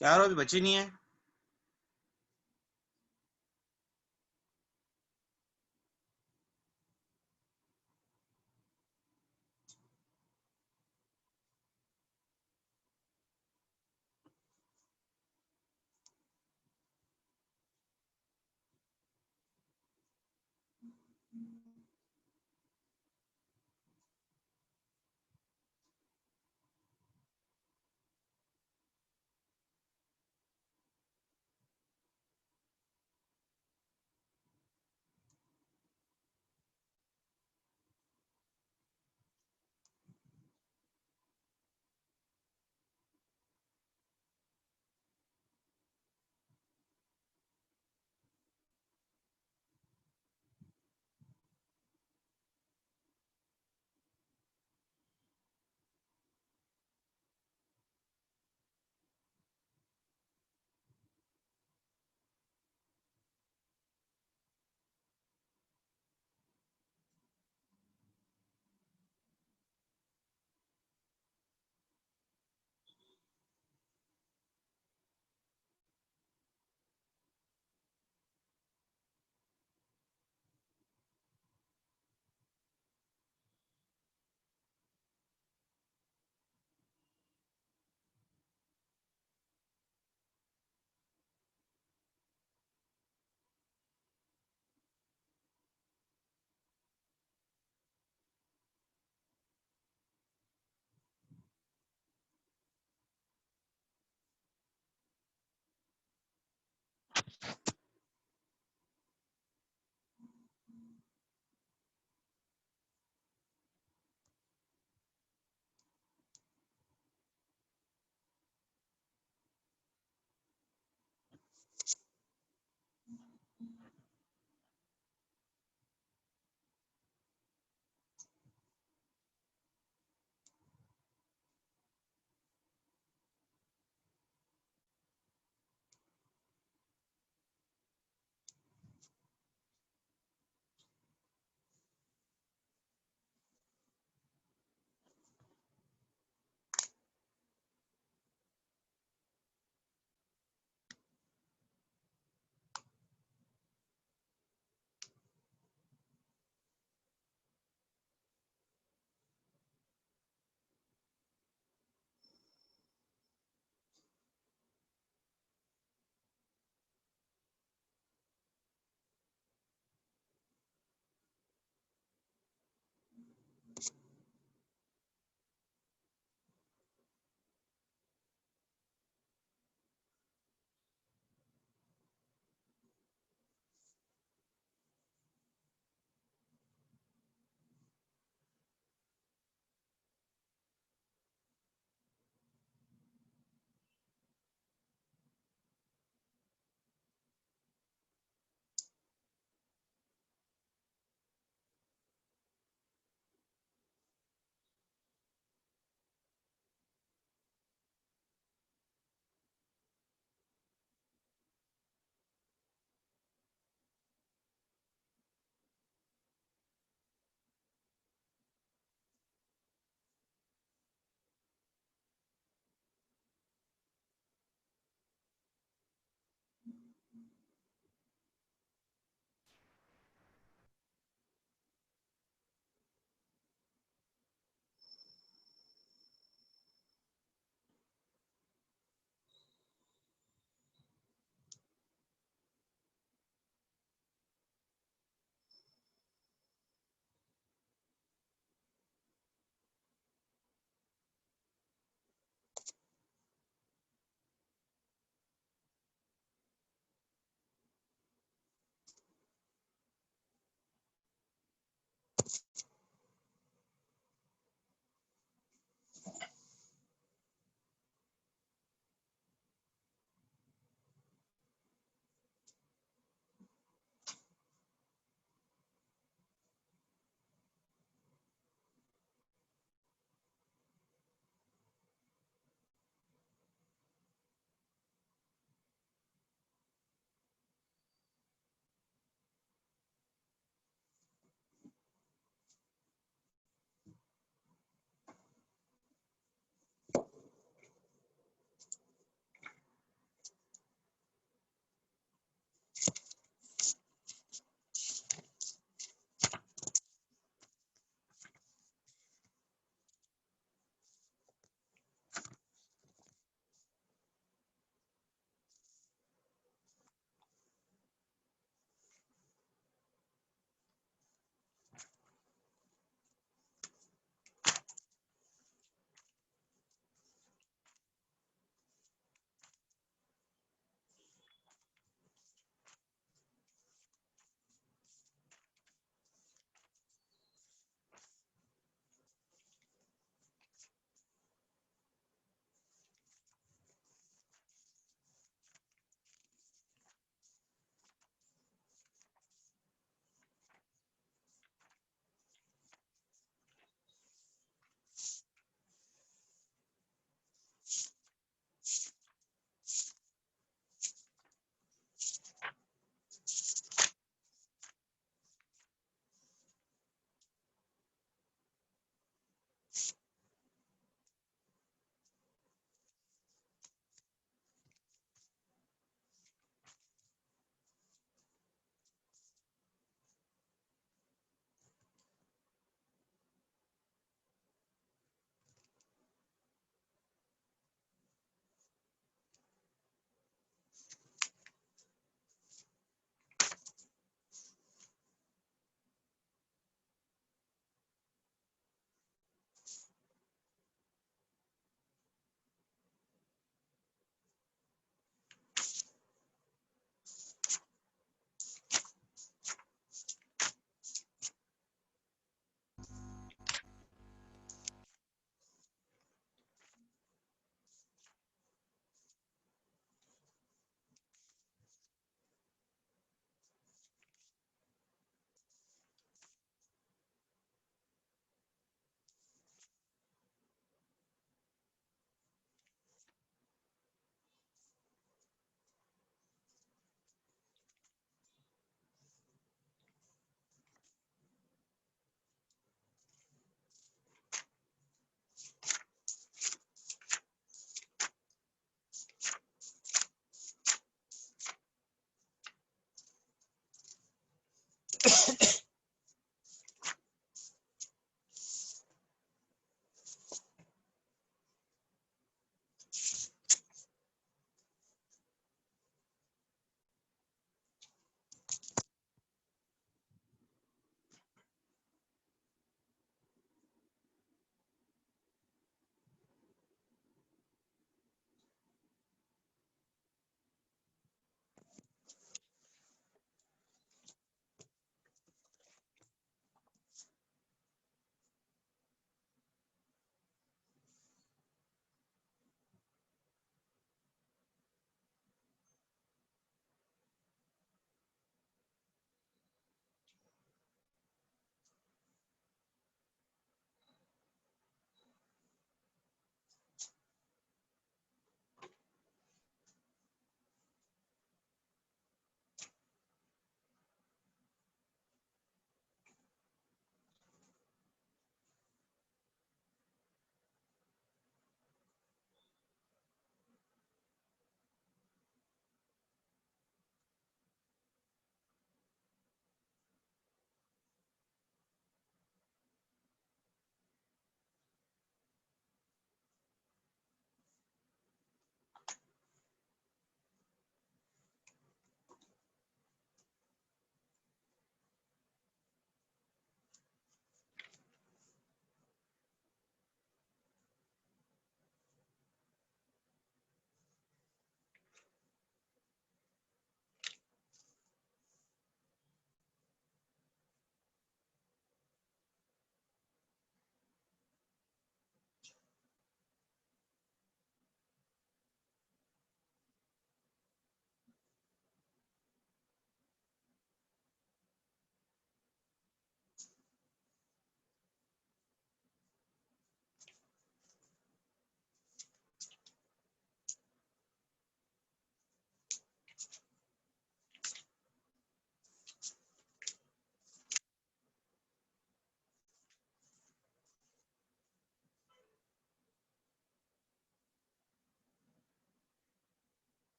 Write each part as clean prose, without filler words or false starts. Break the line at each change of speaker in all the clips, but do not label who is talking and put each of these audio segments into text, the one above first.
क्या अभी बची नहीं है?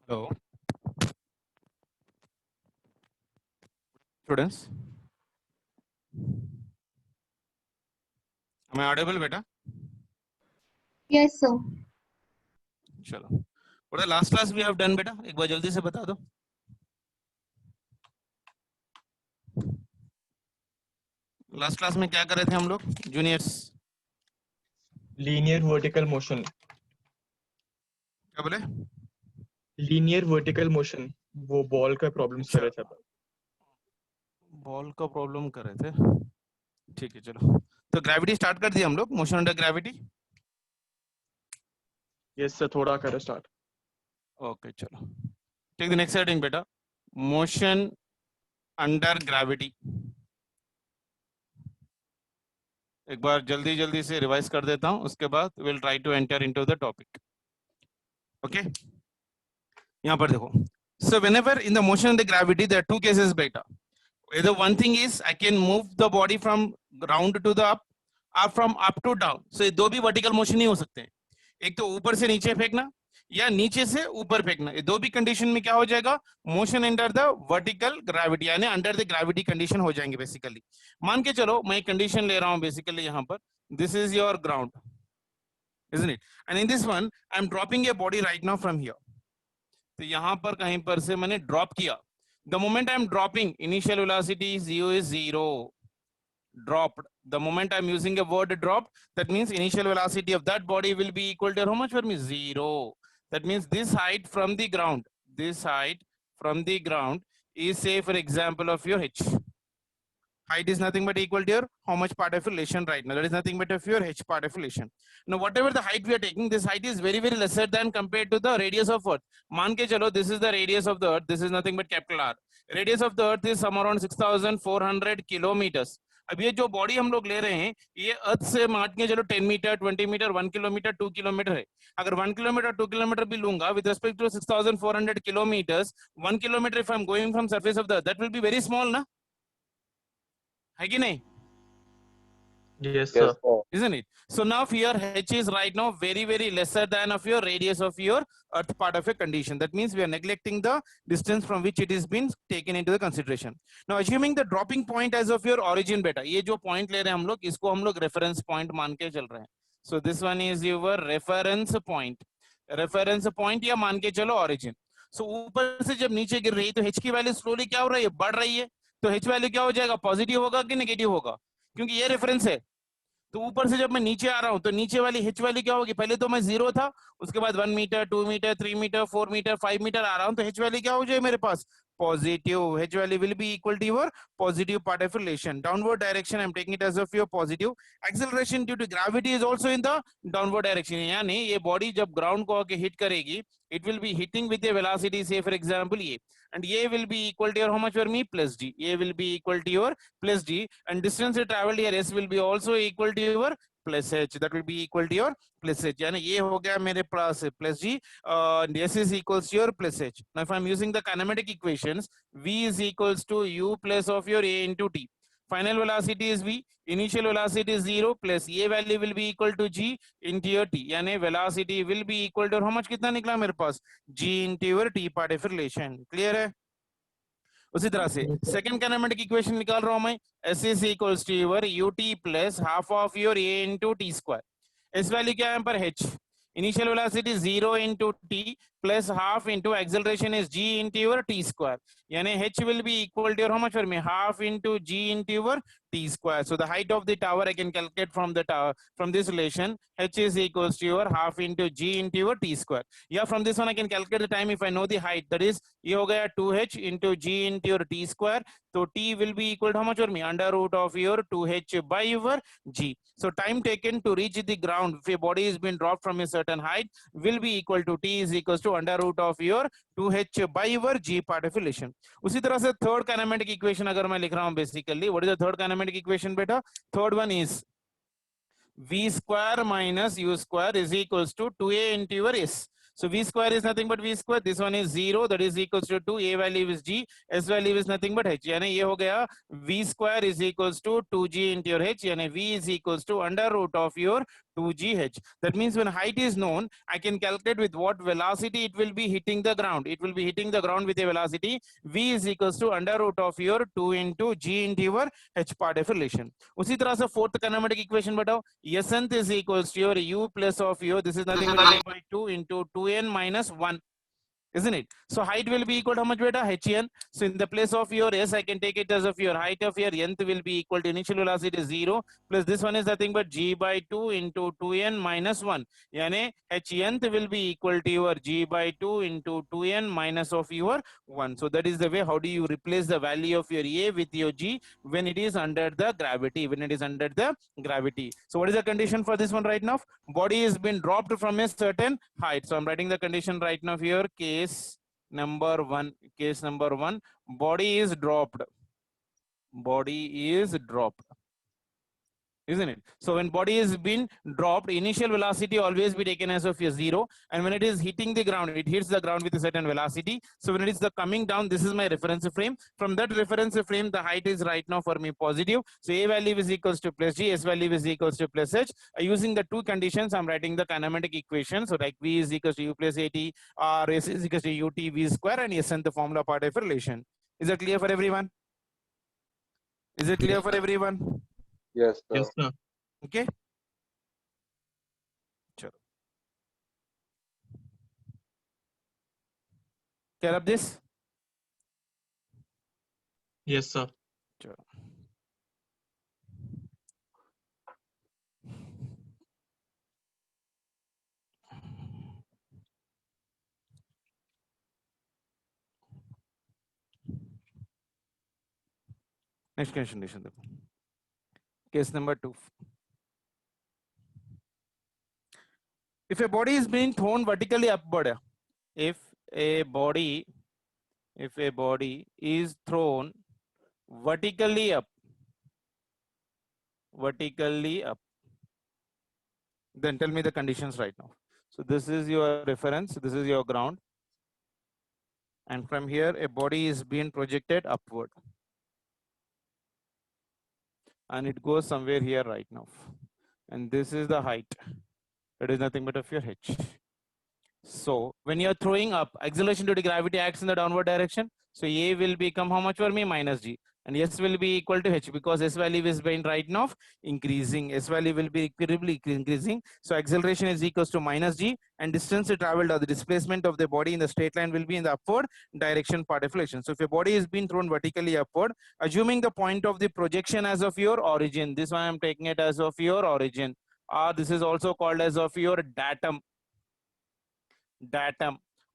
Hello, students. Am I audible, beta?
Yes, sir.
चलो. What the last class we have done, beta? एक बार जल्दी से बता दो. Last class में क्या कर रहे थे हम लोग, juniors?
लीनियर वर्टिकल मोशन
क्या बोले?
लीनियर वर्टिकल मोशन वो बॉल का प्रॉब्लम्स कर रहे थे अपन।
बॉल का प्रॉब्लम कर रहे थे. ठीक है, चलो. तो ग्रेविटी स्टार्ट कर दिया हम लोग. Motion under gravity.
Yes sir, थोड़ा करो स्टार्ट।
ओके, चलो. टेक द नेक्स्ट हेडिंग, बेटा. Motion under gravity. एक बार जल्दी जल्दी से रिवाइज कर देता हूं, उसके बाद will try to enter into the topic. Okay, यहाँ पर देखो. So whenever in the motion of the gravity, there are two cases, beta. Either one thing is I can move the body from ground to the up or from up to down. So ये दो भी vertical motion नहीं हो सकते हैं. एक तो ऊपर से नीचे फेंकना या नीचे से ऊपर फेंकना. ये दो भी कंडीशन में क्या हो जाएगा? Motion under the vertical gravity, यानी अंडर द ग्रेविटी कंडीशन हो जाएंगे बेसिकली. मान के चलो मैं कंडीशन ले रहा हूं बेसिकली यहाँ पर. This is your ground, isn't it? And in this one I am dropping a body right now from here. तो यहां पर कहीं पर से मैंने ड्रॉप किया. The moment I am dropping, initial velocity is zero. Dropped. The moment I am using a word drop, that means initial velocity of that body will be equal to how much for me? 0. That means this height from the ground, this height from the ground is, say for example, of your h. Height is nothing but equal to your how much part of relation right now. That is nothing but of your h part of relation. Now whatever the height we are taking, this height is very lesser than compared to the radius of earth. मान के चलो this is the radius of the earth. This is nothing but capital R. Radius of the earth is somewhere around 6,400 kilometers. अब ये जो body हम लोग ले रहे हैं, ये अर्थ से मान के चलो 10 मीटर, 20 मीटर, 1 किलोमीटर, 2 किलोमीटर है. अगर 1 किलोमीटर, 2 किलोमीटर भी लूंगा with respect to 6,400 kilometers, 1 kilometer if I'm going from surface of the earth, that will be very small, ना? है कि नहीं?
Yes sir,
Isn't it? So now your h is right now very lesser than of your radius of your earth part of a condition. That means we are neglecting the distance from which it is been taken into the consideration. Now assuming the dropping point as of your origin, beta, ये जो point ले रहे हैं हम लोग, इसको हम लोग reference point मान के चल रहे हैं. So this one is your reference point. Reference point या मान के चलो origin. So ऊपर से जब नीचे गिर रही है तो h की वैल्यू स्लोली क्या हो रही है? बढ़ रही है. तो h वैल्यू क्या हो जाएगा? पॉजिटिव होगा कि नेगेटिव होगा? क्योंकि ये रेफरेंस है. तो ऊपर से जब मैं नीचे आ रहा हूं तो नीचे वाली h वैल्यू क्या होगी? पहले तो मैं 0 था, उसके बाद 1 metre, 2 metre, 3 metre, 4 metre, 5 metre आ रहा हूं, तो h वैल्यू क्या हो जाए मेरे पास? Positive. h value will be equal to your positive part of relation. Downward direction I'm taking it as of your positive. Acceleration due to gravity is also in the downward direction. यानी ये body जब ground को आके hit करेगी, it will be hitting with a velocity, say for example ये, and a will be equal to your how much for me? Plus g. A will be equal to your plus g, and distance traveled here s will be also equal to your plus h. That will be equal to your plus h. यानी ये हो गया मेरे पास plus g, and s is equals to your plus h. Now if I'm using the kinematic equations, v is equals to u plus of your a into t. Final velocity is v, initial velocity is 0 plus a value will be equal to g into your t. यानी velocity will be equal to how much? कितना निकला मेरे पास? g into your t part of relation. Clear है? उसी तरह से second kinematic equation निकाल रहा हूं मैं. s is equals to your ut plus half of your a into t square. s value क्या है यहाँ पर? h. Initial velocity 0 into t plus half into acceleration is g into your t square. यानी h will be equal to your how much for me? Half into g into your t square. So the height of the tower I can calculate from the tower, from this relation. h is equals to your half into g into your t square. Yeah, from this one I can calculate the time if I know the height. That is ये हो गया 2h into g into your t square. So t will be equal to how much for me? Under root of your 2h by your g. So time taken to reach the ground if a body is been dropped from a certain height will be equal to t is equals to under root of your 2h by your g part of relation. उसी तरह से third kinematic equation अगर मैं लिख रहा हूं basically, what is the third kinematic equation बेटा? Third one is v square minus u square is equals to 2a into your s. So v square is nothing but v square. This one is 0. That is equals to 2. A value is g. S value is nothing but h. यानी ये हो गया v square is equals to 2g into your h. यानी v is equals to under root of your 2gh. That means when height is known, I can calculate with what velocity it will be hitting the ground. It will be hitting the ground with a velocity v is equals to under root of your 2 into g into your h part of relation. उसी तरह से fourth kinematic equation बताओ. Snth is equals to your u plus of your, this is nothing but a by 2 into 2n minus 1. Isn't it? So height will be equal to how much beta? Hn. So in the place of your s, I can take it as of your height of your nth will be equal to initial velocity 0 plus this one is nothing but g by 2 into 2n minus 1. Yani hnth will be equal to your g by 2 into 2n minus of your 1. So that is the way how do you replace the value of your a with your g when it is under the gravity, when it is under the gravity. So what is the condition for this one right now? Body has been dropped from a certain height. So I'm writing the condition right now here. Case number one, body is dropped. Body is dropped. Isn't it? So when body is been dropped, initial velocity always be taken as of a 0, and when it is hitting the ground, it hits the ground with a certain velocity. So when it is the coming down, this is my reference frame. From that reference frame, the height is right now for me positive. So a value is equals to plus g, s value is equals to plus h. Using the two conditions, I'm writing the kinematic equation. So like v is equals to u plus at, or s is equals to ut v square, and s and the formula part of relation. Is it clear for everyone? Is it clear for everyone?
Yes, sir.
Yes, sir.
Okay. Chalo. Clear up this?
Yes, sir.
Chalo. Next condition. Case number 2. If a body is being thrown vertically upward, if a body is thrown vertically up, then tell me the conditions right now. So this is your reference, this is your ground, and from here a body is being projected upward, and it goes somewhere here right now, and this is the height. It is nothing but of your h. So when you are throwing up, acceleration due to gravity acts in the downward direction. So a will become how much for me? Minus g, and s will be equal to h, because s value is being right now increasing. S value will be equally increasing. So acceleration is equals to minus g, and distance traveled, or the displacement of the body in the straight line, will be in the upward direction part of relation. So if a body is being thrown vertically upward, assuming the point of the projection as of your origin, this one I'm taking it as of your origin, or this is also called as of your datum,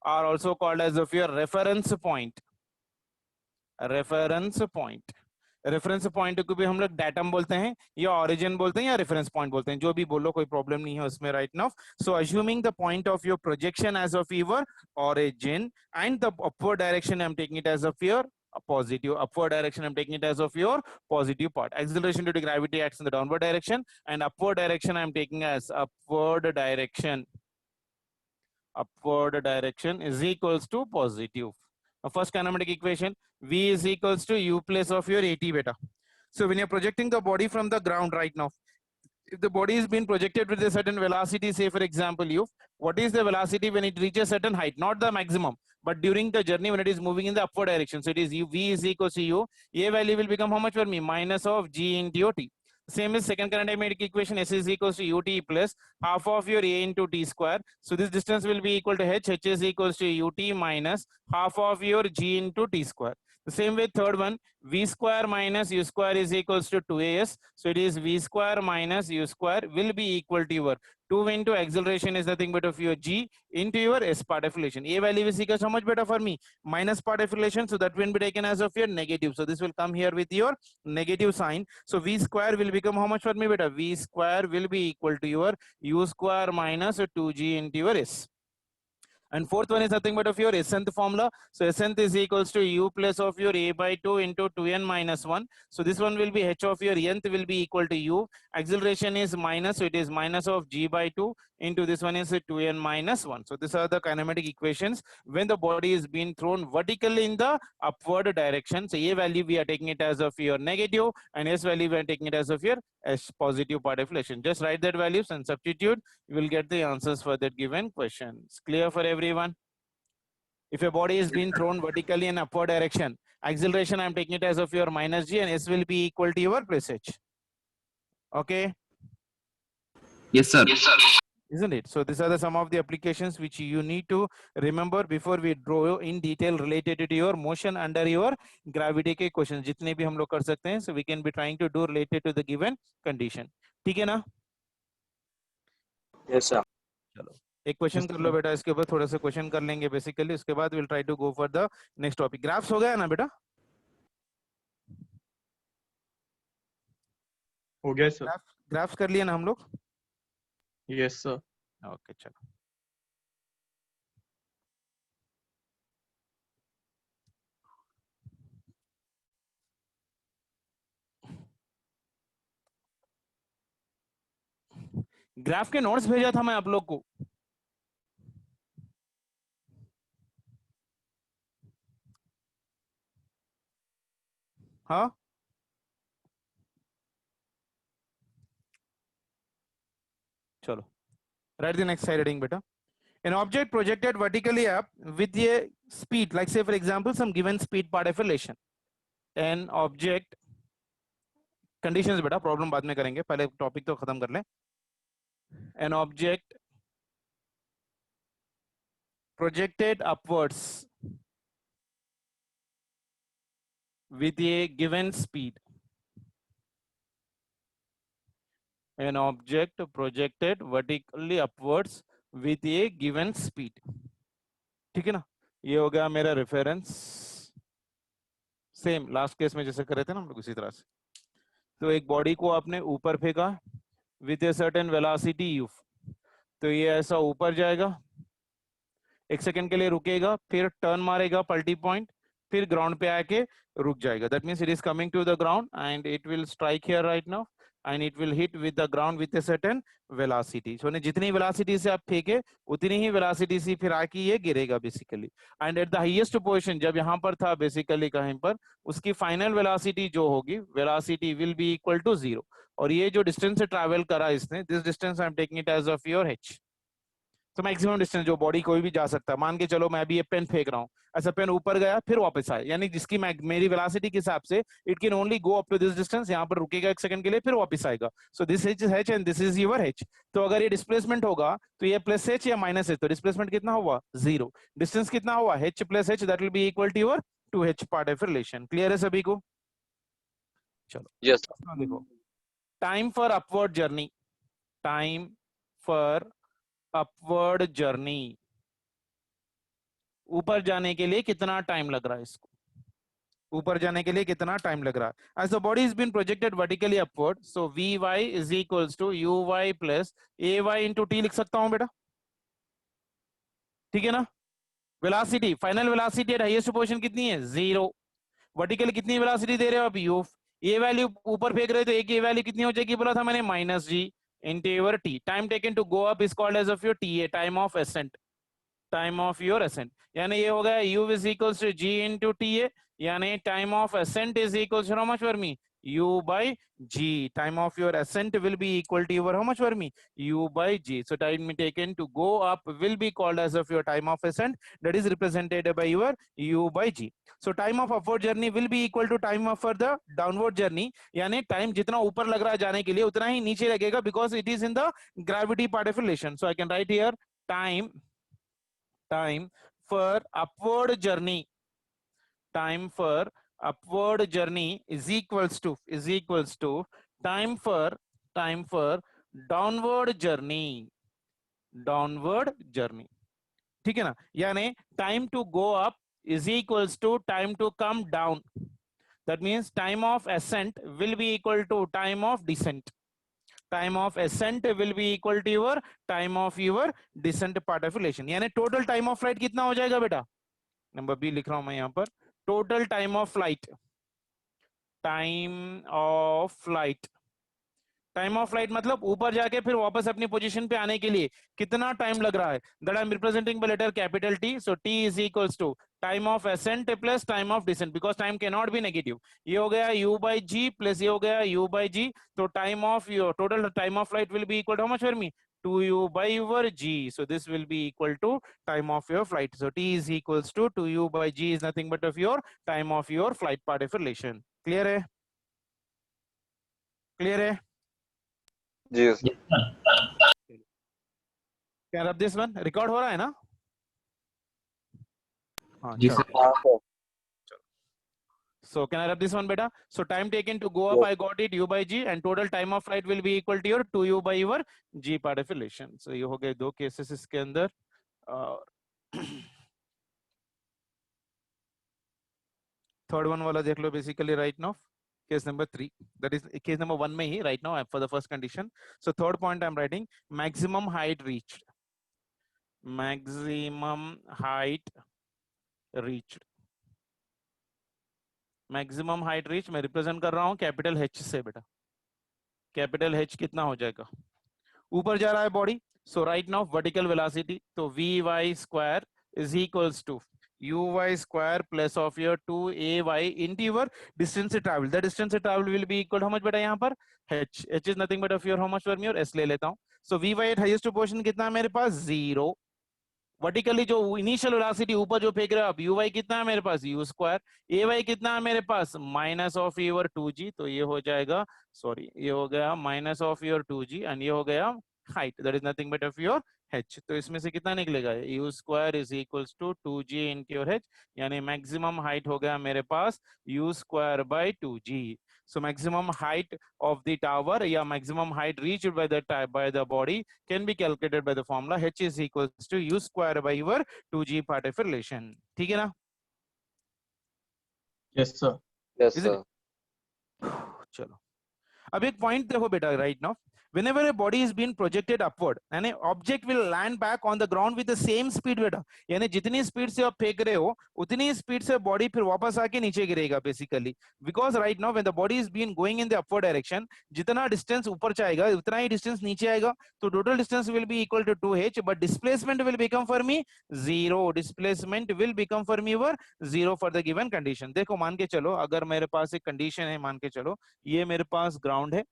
are also called as of your reference point. Reference point को भी हम लोग datum बोलते हैं, या origin बोलते हैं, या रेफरेंस पॉइंट बोलते हैं, जो भी बोलो, कोई प्रॉब्लम नहीं है उसमें right now. So assuming the point of your projection as of your origin, and the upward direction I'm taking it as of your positive, upward direction I'm taking it as of your positive part. Acceleration due to gravity acts in the downward direction, and upward direction I'm taking as upward direction is equals to positive. First kinematic equation, v is equals to u plus of your at beta. So when you're projecting the body from the ground right now, if the body is being projected with a certain velocity, say for example u, what is the velocity when it reaches certain height? Not the maximum, but during the journey when it is moving in the upward direction. So it is u, v is equals to u, a value will become how much for me? Minus of g into ut. Same as second kinematic equation, s is equals to ut plus half of your a into t square. So this distance will be equal to h is equals to ut minus half of your g into t square. The same way third one, v square minus u square is equals to 2as. So it is v square minus u square will be equal to your 2 into acceleration is nothing but of your g into your s part of relation. A value is equals how much better for me? Minus part of relation, so that will be taken as of your negative. So this will come here with your negative sign. So v square will become how much for me better? V square will be equal to your u square minus 2g into your s. And fourth one is nothing but of your Snth formula. So Snth is equals to u plus of your a by 2 into 2n minus 1. So this one will be h of your nth will be equal to u. Acceleration is minus, so it is minus of g by 2 into this one is 2n minus 1. So these are the kinematic equations when the body is being thrown vertically in the upward direction. So a value we are taking it as of your negative, and s value we are taking it as of your s positive part of relation. Just write that values and substitute. You will get the answers for that given question. It's clear for everyone? If your body is being thrown vertically in upward direction, acceleration I'm taking it as of your minus g, and s will be equal to your plus h. Okay?
Yes, sir.
Isn't it? So these are the some of the applications which you need to remember before we draw in detail related to your motion under your gravity के questions. जितने भी हम लोग कर सकते हैं, so we can be trying to do related to the given condition. ठीक है ना?
Yes, sir.
चलो एक क्वेश्चन कर लो बेटा, इसके ऊपर थोड़ा सा क्वेश्चन कर लेंगे बेसिकली, उसके बाद will try to go for the next topic. Graphs हो गया ना बेटा?
हो गया सर.
ग्राफ्स कर लिए ना हम लोग?
Yes sir.
ओके चलो. ग्राफ के नोट्स भेजा था मैं आप लोग को. हाँ चलो. Write the next side heading beta. An object projected vertically up with a speed, like say for example some given speed part of a relation. An object conditions beta, problem बाद में करेंगे, पहले टॉपिक तो खत्म कर लें. An object projected upwards with a given speed. An object projected vertically upwards with a given speed. ठीक है ना? ये हो गया मेरा रेफरेंस. सेम लास्ट केस में जैसे कर रहे थे ना हम लोग उसी तरह से. तो एक बॉडी को आपने ऊपर फेंका with a certain velocity u, तो ये ऐसा ऊपर जाएगा, एक सेकंड के लिए रुकेगा, फिर टर्न मारेगा पल्टी पॉइंट, फिर ग्राउंड पे आके रुक जाएगा. That means it is coming to the ground and it will strike here right now and it will hit with the ground with a certain velocity. So जितनी velocity से आप फेंके उतनी ही velocity से फिर आके ये गिरेगा basically. And at the highest position जब यहाँ पर था basically कहीं पर, उसकी final velocity जो होगी, velocity will be equal to 0. और ये जो distance से travel करा इसने, this distance I am taking it as of your h. तो मैक्सिमम डिस्टेंस जो बॉडी कोई भी जा सकता है. मान के चलो मैं भी ये पेन फेंक रहा हूँ, ऐसा पेन ऊपर गया फिर वापस आया, यानी जिसकी मेरी वेलोसिटी के हिसाब से it can only go up to this distance. यहाँ पर रुकेगा एक सेकंड के लिए फिर वापस आएगा. So this is h and this is your h. तो अगर ये डिस्प्लेसमेंट होगा तो ये प्लस h या माइनस h, तो डिस्प्लेसमेंट कितना हुआ? 0. डिस्टेंस कितना हुआ? h plus h, that will be equal to your 2h part of relation. Clear है सभी को? चलो
Yes.
देखो, time for upward journey. Time for upward journey, ऊपर जाने के लिए कितना टाइम लग रहा है इसको? ऊपर जाने के लिए कितना टाइम लग रहा है? As the body is been projected vertically upward, so Vy is equals to Uy plus Ay into t लिख सकता हूं बेटा. ठीक है ना? Velocity, final velocity at highest position कितनी है? 0. वर्टिकली कितनी वेलोसिटी दे रहे हो आप? u. ये वैल्यू ऊपर फेंक रहे हो तो एक ये वैल्यू कितनी हो जाएगी बोला था मैंने? Minus g into your t. Time taken to go up is called as of your ta, time of ascent. Time of your ascent. यानी ये हो गया u is equals to g into ta, यानी time of ascent is equals to how much for me? u by g. Time of your ascent will be equal to your how much for me? u by g. So time taken to go up will be called as of your time of ascent, that is represented by your u by g. So time of upward journey will be equal to time of for the downward journey, यानी time जितना ऊपर लग रहा है जाने के लिए उतना ही नीचे लगेगा, because it is in the gravity part of relation. So I can write here time for upward journey. Time for upward journey is equals to time for downward journey. ठीक है ना? यानी time to go up is equals to time to come down. That means time of ascent will be equal to time of descent. time of ascent will be equal to your time of your descent part of relation. यानी total time of flight कितना हो जाएगा बेटा? Number B लिख रहा हूं मैं यहाँ पर, total time of flight, time of flight, time of flight मतलब ऊपर जाके फिर वापस अपनी पोजीशन पे आने के लिए कितना टाइम लग रहा है, that I am representing by letter capital T. So T is equals to time of ascent plus time of descent, because time can not be negative. ये हो गया u बाई जी प्लस ये हो गया u by g. तो time of your total time of flight will be equal to how much for me, 2u by your g. So this will be equal to time of your flight. So t is equals to 2u by g is nothing but of your time of your flight part of relation. Clear है? Clear है?
जी sir.
Can I rub this one? Record हो रहा है ना? हाँ,
जी
चलो.
Sir.
हाँ sir.
So can I rub this one, beta? So time taken to go up,
Yes.
I got it u by g, and total time of flight will be equal to your 2u by your g part of relation. So ये हो गए दो cases इसके अंदर. Third one वाला देख लो basically right now. Case number 3, that is case number 1 में ही right now for the first condition. So third point I'm writing maximum height reached. Maximum height reached. Maximum height reached मैं represent कर रहा हूँ capital H से बेटा. Capital H कितना हो जाएगा? ऊपर जा रहा है body. So right now vertical velocity, तो Vy square is equals to uy square plus of your 2ay into your distance travel. The distance travel will be equal to how much बेटा यहाँ पर? H. H is nothing but of your how much for me, और S ले लेता हूँ. So Vy at highest position कितना है मेरे पास? 0. वर्टिकली जो इनिशियल वेलोसिटी ऊपर जो फेंक रहे हो आप, uy कितना है मेरे पास? u square. ay कितना है मेरे पास? Minus of your 2g. तो ये हो जाएगा, सॉरी ये हो गया minus of your 2g, and ये हो गया height, that is nothing but of your h. तो इसमें से कितना निकलेगा? u square is equals to 2g into your h, यानी मैक्सिमम हाइट हो गया मेरे पास u square by 2g. So maximum height of the tower, या maximum height reached by the body can be calculated by the formula h is equals to u square by your 2g part of relation. ठीक है ना?
Yes sir.
Yes
Is it?
sir.
चलो अब एक point देखो बेटा, right now whenever a body is being projected upward and an object will land back on the ground with the same speed बेटा, यानी जितनी स्पीड से आप फेंक रहे हो उतनी स्पीड से बॉडी फिर वापस आके नीचे गिरेगा basically, because right now when the body is being going in the upward direction, जितना डिस्टेंस ऊपर जाएगा उतना ही डिस्टेंस नीचे आएगा. तो total distance will be equal to 2h, but displacement will become for me 0. Displacement will become for me were 0 for the given condition. देखो मान के चलो, अगर मेरे पास एक कंडीशन है, मान के चलो ये मेरे पास ग्राउंड है,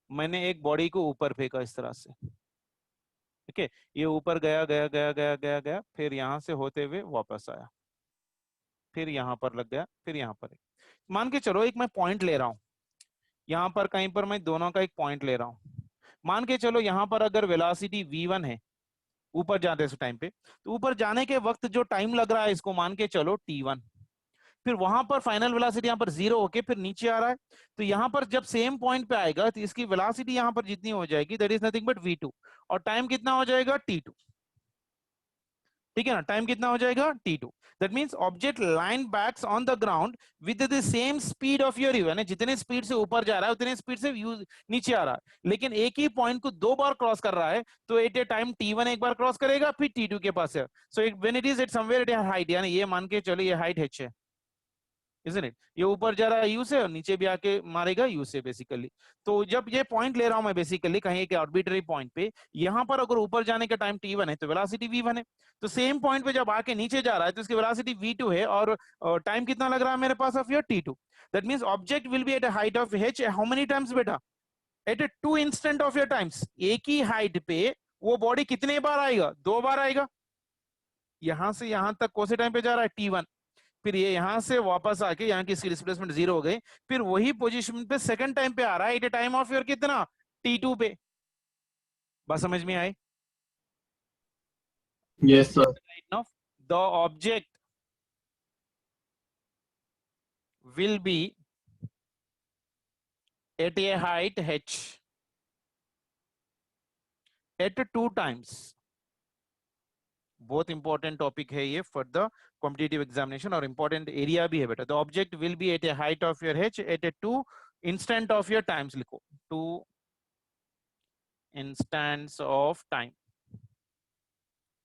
मैंने एक बॉडी को ऊपर फेंका इस तरह से. ठीक है, ये ऊपर गया गया गया गया गया गया, फिर यहां से होते हुए वापस आया, फिर यहां पर लग गया, फिर यहां पर. मान के चलो एक मैं पॉइंट ले रहा हूं, यहां पर कहीं पर मैं दोनों का एक पॉइंट ले रहा हूं. मान के चलो यहां पर अगर वेलोसिटी v1 है ऊपर जाते इस टाइम पे, तो ऊपर जाने के वक्त जो टाइम लग रहा है इसको मान के चलो t1. फिर वहां पर फाइनल वेलोसिटी यहाँ पर 0 होके फिर नीचे आ रहा है. तो यहाँ पर जब सेम पॉइंट पे आएगा तो इसकी वेलोसिटी यहाँ पर जितनी हो जाएगी that is nothing but v2, और टाइम कितना हो जाएगा? t2. ठीक है ना, टाइम कितना हो जाएगा? t2. That means object line backs on the ground with the same speed of your u, यानी जितने स्पीड से ऊपर जा रहा है उतने स्पीड से नीचे आ रहा है, लेकिन एक ही पॉइंट को 2 बार क्रॉस कर रहा है. तो एट ए टाइम t1 एक बार क्रॉस करेगा, फिर t2 के पास है. सो when it is eight somewhere eight height, यानी ये मान के चलो ये हाइट h है, isn't it? ये ऊपर जा रहा है u से और नीचे भी आके मारेगा u से बेसिकली. तो जब ये पॉइंट ले रहा हूं मैं बेसिकली कहीं एक आर्बिट्ररी पॉइंट पे, यहाँ पर अगर ऊपर जाने का टाइम t1 है तो वेलोसिटी v1 है. तो सेम पॉइंट पे जब आके नीचे जा रहा है तो इसकी वेलोसिटी v2 है, और टाइम कितना लग रहा है मेरे पास of your t2. That means object will be at a height of h how many times बेटा? At a 2 instant of your times. एक ही हाइट पे वो बॉडी कितने बार आएगा? 2 बार आएगा. यहां से यहां तक कौन से टाइम पे जा रहा है? t1. फिर ये यहां से वापस आके यहाँ की डिस्प्लेसमेंट 0 हो गई, फिर वही पोजीशन पे सेकंड टाइम पे आ रहा है एट टाइम ऑफ योर कितना? t2 पे. बात समझ में आई?
Yes sir.
Right now the object will be at a height h at 2 times. बहुत इंपॉर्टेंट टॉपिक है ये फॉर द कॉम्पिटिटिव एग्जामिनेशन, और इंपॉर्टेंट एरिया भी है बेटा. The object will be at a height of your h at a 2 instant of your times. लिखो 2 instance of time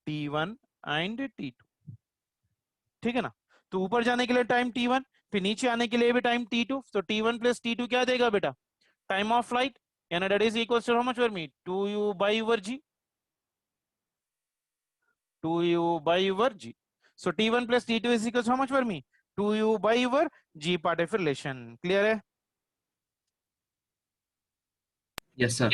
t1 and t2, ठीक है ना। तो ऊपर जाने के लिए टाइम t1, फिर नीचे आने के लिए भी टाइम t2, तो t1 प्लस t2 क्या देगा बेटा, टाइम ऑफ फ्लाइट, यानी that is equal to how much for me 2u by your g, 2u by your g. So t1 plus t2 is equal to how much for me, 2u by your g part of relation. Clear है?
Yes, sir.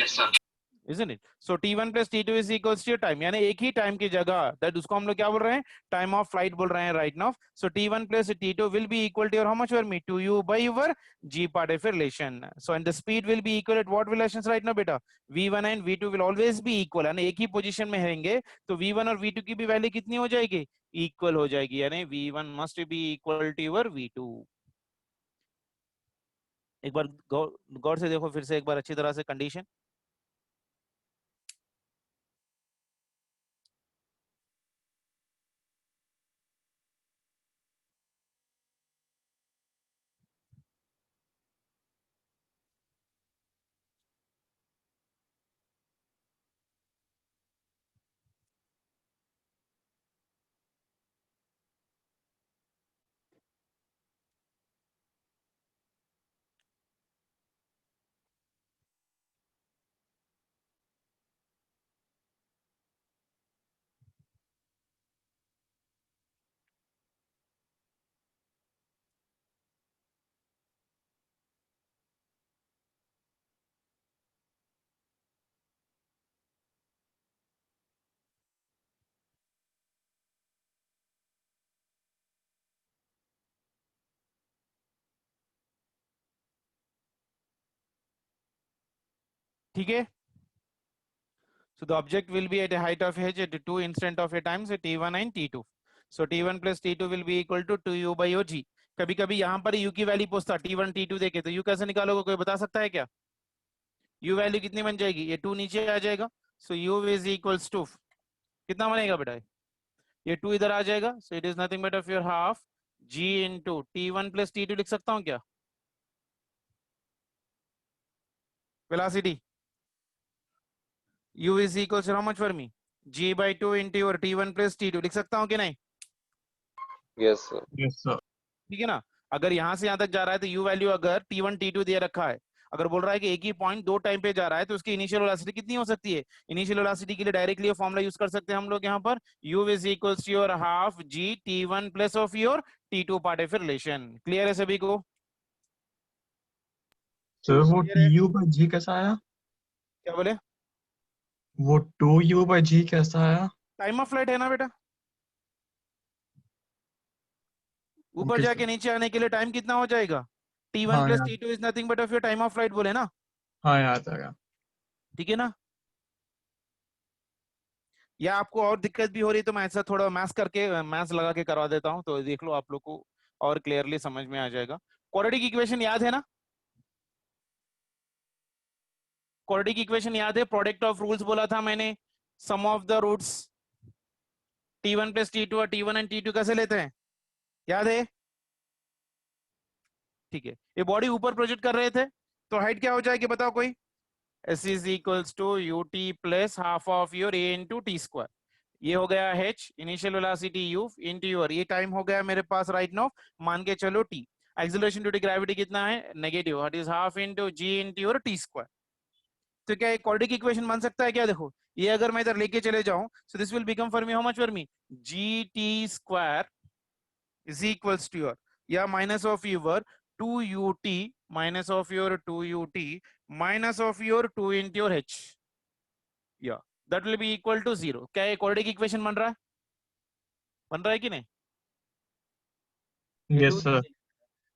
Isn't it? So t1 plus t2 is equals to your time, यानी एक ही time की जगह that उसको हम लोग क्या बोल रहे हैं, टाइम ऑफ फ्लाइट बोल रहे हैं right now. So t1 plus t2 will be equal to your how much for me, 2u by your g part of relation. So and the speed will be equal at what relations right now बेटा, v1 and v2 will always be equal, यानी एक ही position में रहेंगे, तो v1 और v2 की भी value कितनी हो जाएगी, इक्वल हो जाएगी, यानी v1 must be equal to your v2. एक बार गौर से देखो फिर से एक बार अच्छी तरह से कंडीशन, ठीक है। So the object will be at a height of h at 2 instant of a times at t1 and t2. So t1 plus t2 will be equal to 2u by g. कभी कभी यहाँ पर u की value पूछता t1 t2 देखे, तो u कैसे निकालोगे, कोई बता सकता है क्या, u वैल्यू कितनी बन जाएगी, ये 2 नीचे आ जाएगा, सो u is equals to कितना बनेगा बेटा, ये 2 इधर आ जाएगा, so it is nothing but of your half g into t1 plus t2 लिख सकता हूँ क्या, velocity u is equals to how much for me, g by 2 into your t1 plus t2 लिख सकता हूँ कि नहीं,
Yes, sir.
Yes, sir.
ठीक है ना। अगर यहां से यहां तक जा रहा है तो u वैल्यू अगर t1 t2 दे रखा है, अगर बोल रहा है कि एक ही पॉइंट दो टाइम पे जा रहा है, तो उसकी इनिशियल वेलोसिटी कितनी हो सकती है, इनिशियल वेलोसिटी के लिए डायरेक्टली फॉर्मूला यूज कर सकते हैं हम लोग यहाँ पर, u is equals to your half g t1 plus of your t2 part of relation. Clear है सभी को,
सर वो
Clear है?
tu by g कैसा आया,
क्या बोले,
वो 2u by g कैसा आया,
टाइम ऑफ फ्लाइट है ना बेटा, ऊपर
Okay,
जाके
sir.
नीचे आने के लिए टाइम कितना हो जाएगा, t1
हाँ
plus
यार,
t2 is nothing but of your time of flight बोले ना,
हाँ याद आ गया.
ठीक है ना। या आपको और दिक्कत भी हो रही है तो मैं ऐसा थोड़ा मैथ्स करके मैथ्स लगा के करवा देता हूं, तो देख लो आप लोग को और क्लियरली समझ में आ जाएगा। क्वाड्रेटिक इक्वेशन याद है ना, क्वाड्रेटिक इक्वेशन याद है, प्रोडक्ट ऑफ रूल्स बोला था मैंने, sum of the roots t1 plus t2 और t1 एंड t2 कैसे लेते हैं, याद है, ठीक है। ये बॉडी ऊपर प्रोजेक्ट कर रहे थे, तो हाइट क्या हो जाएगी बताओ कोई, s is equals to ut plus half of your a into t square, ये हो गया h initial velocity u into your, ये टाइम हो गया मेरे पास राइट नाउ, मान के चलो t, acceleration due to gravity कितना है, negative, what is half into g into your t square। तो क्या एक क्वाड्रेटिक इक्वेशन बन सकता है क्या, देखो ये अगर मैं इधर लेके चले जाऊं, सो this will become for me how much for me, gt square is equals to your, या minus of your 2ut minus of your 2ut minus of your 2 into your h, yeah that will be equal to 0। क्या ये quadratic equation बन रहा है, बन रहा है कि नहीं,
Yes, sir.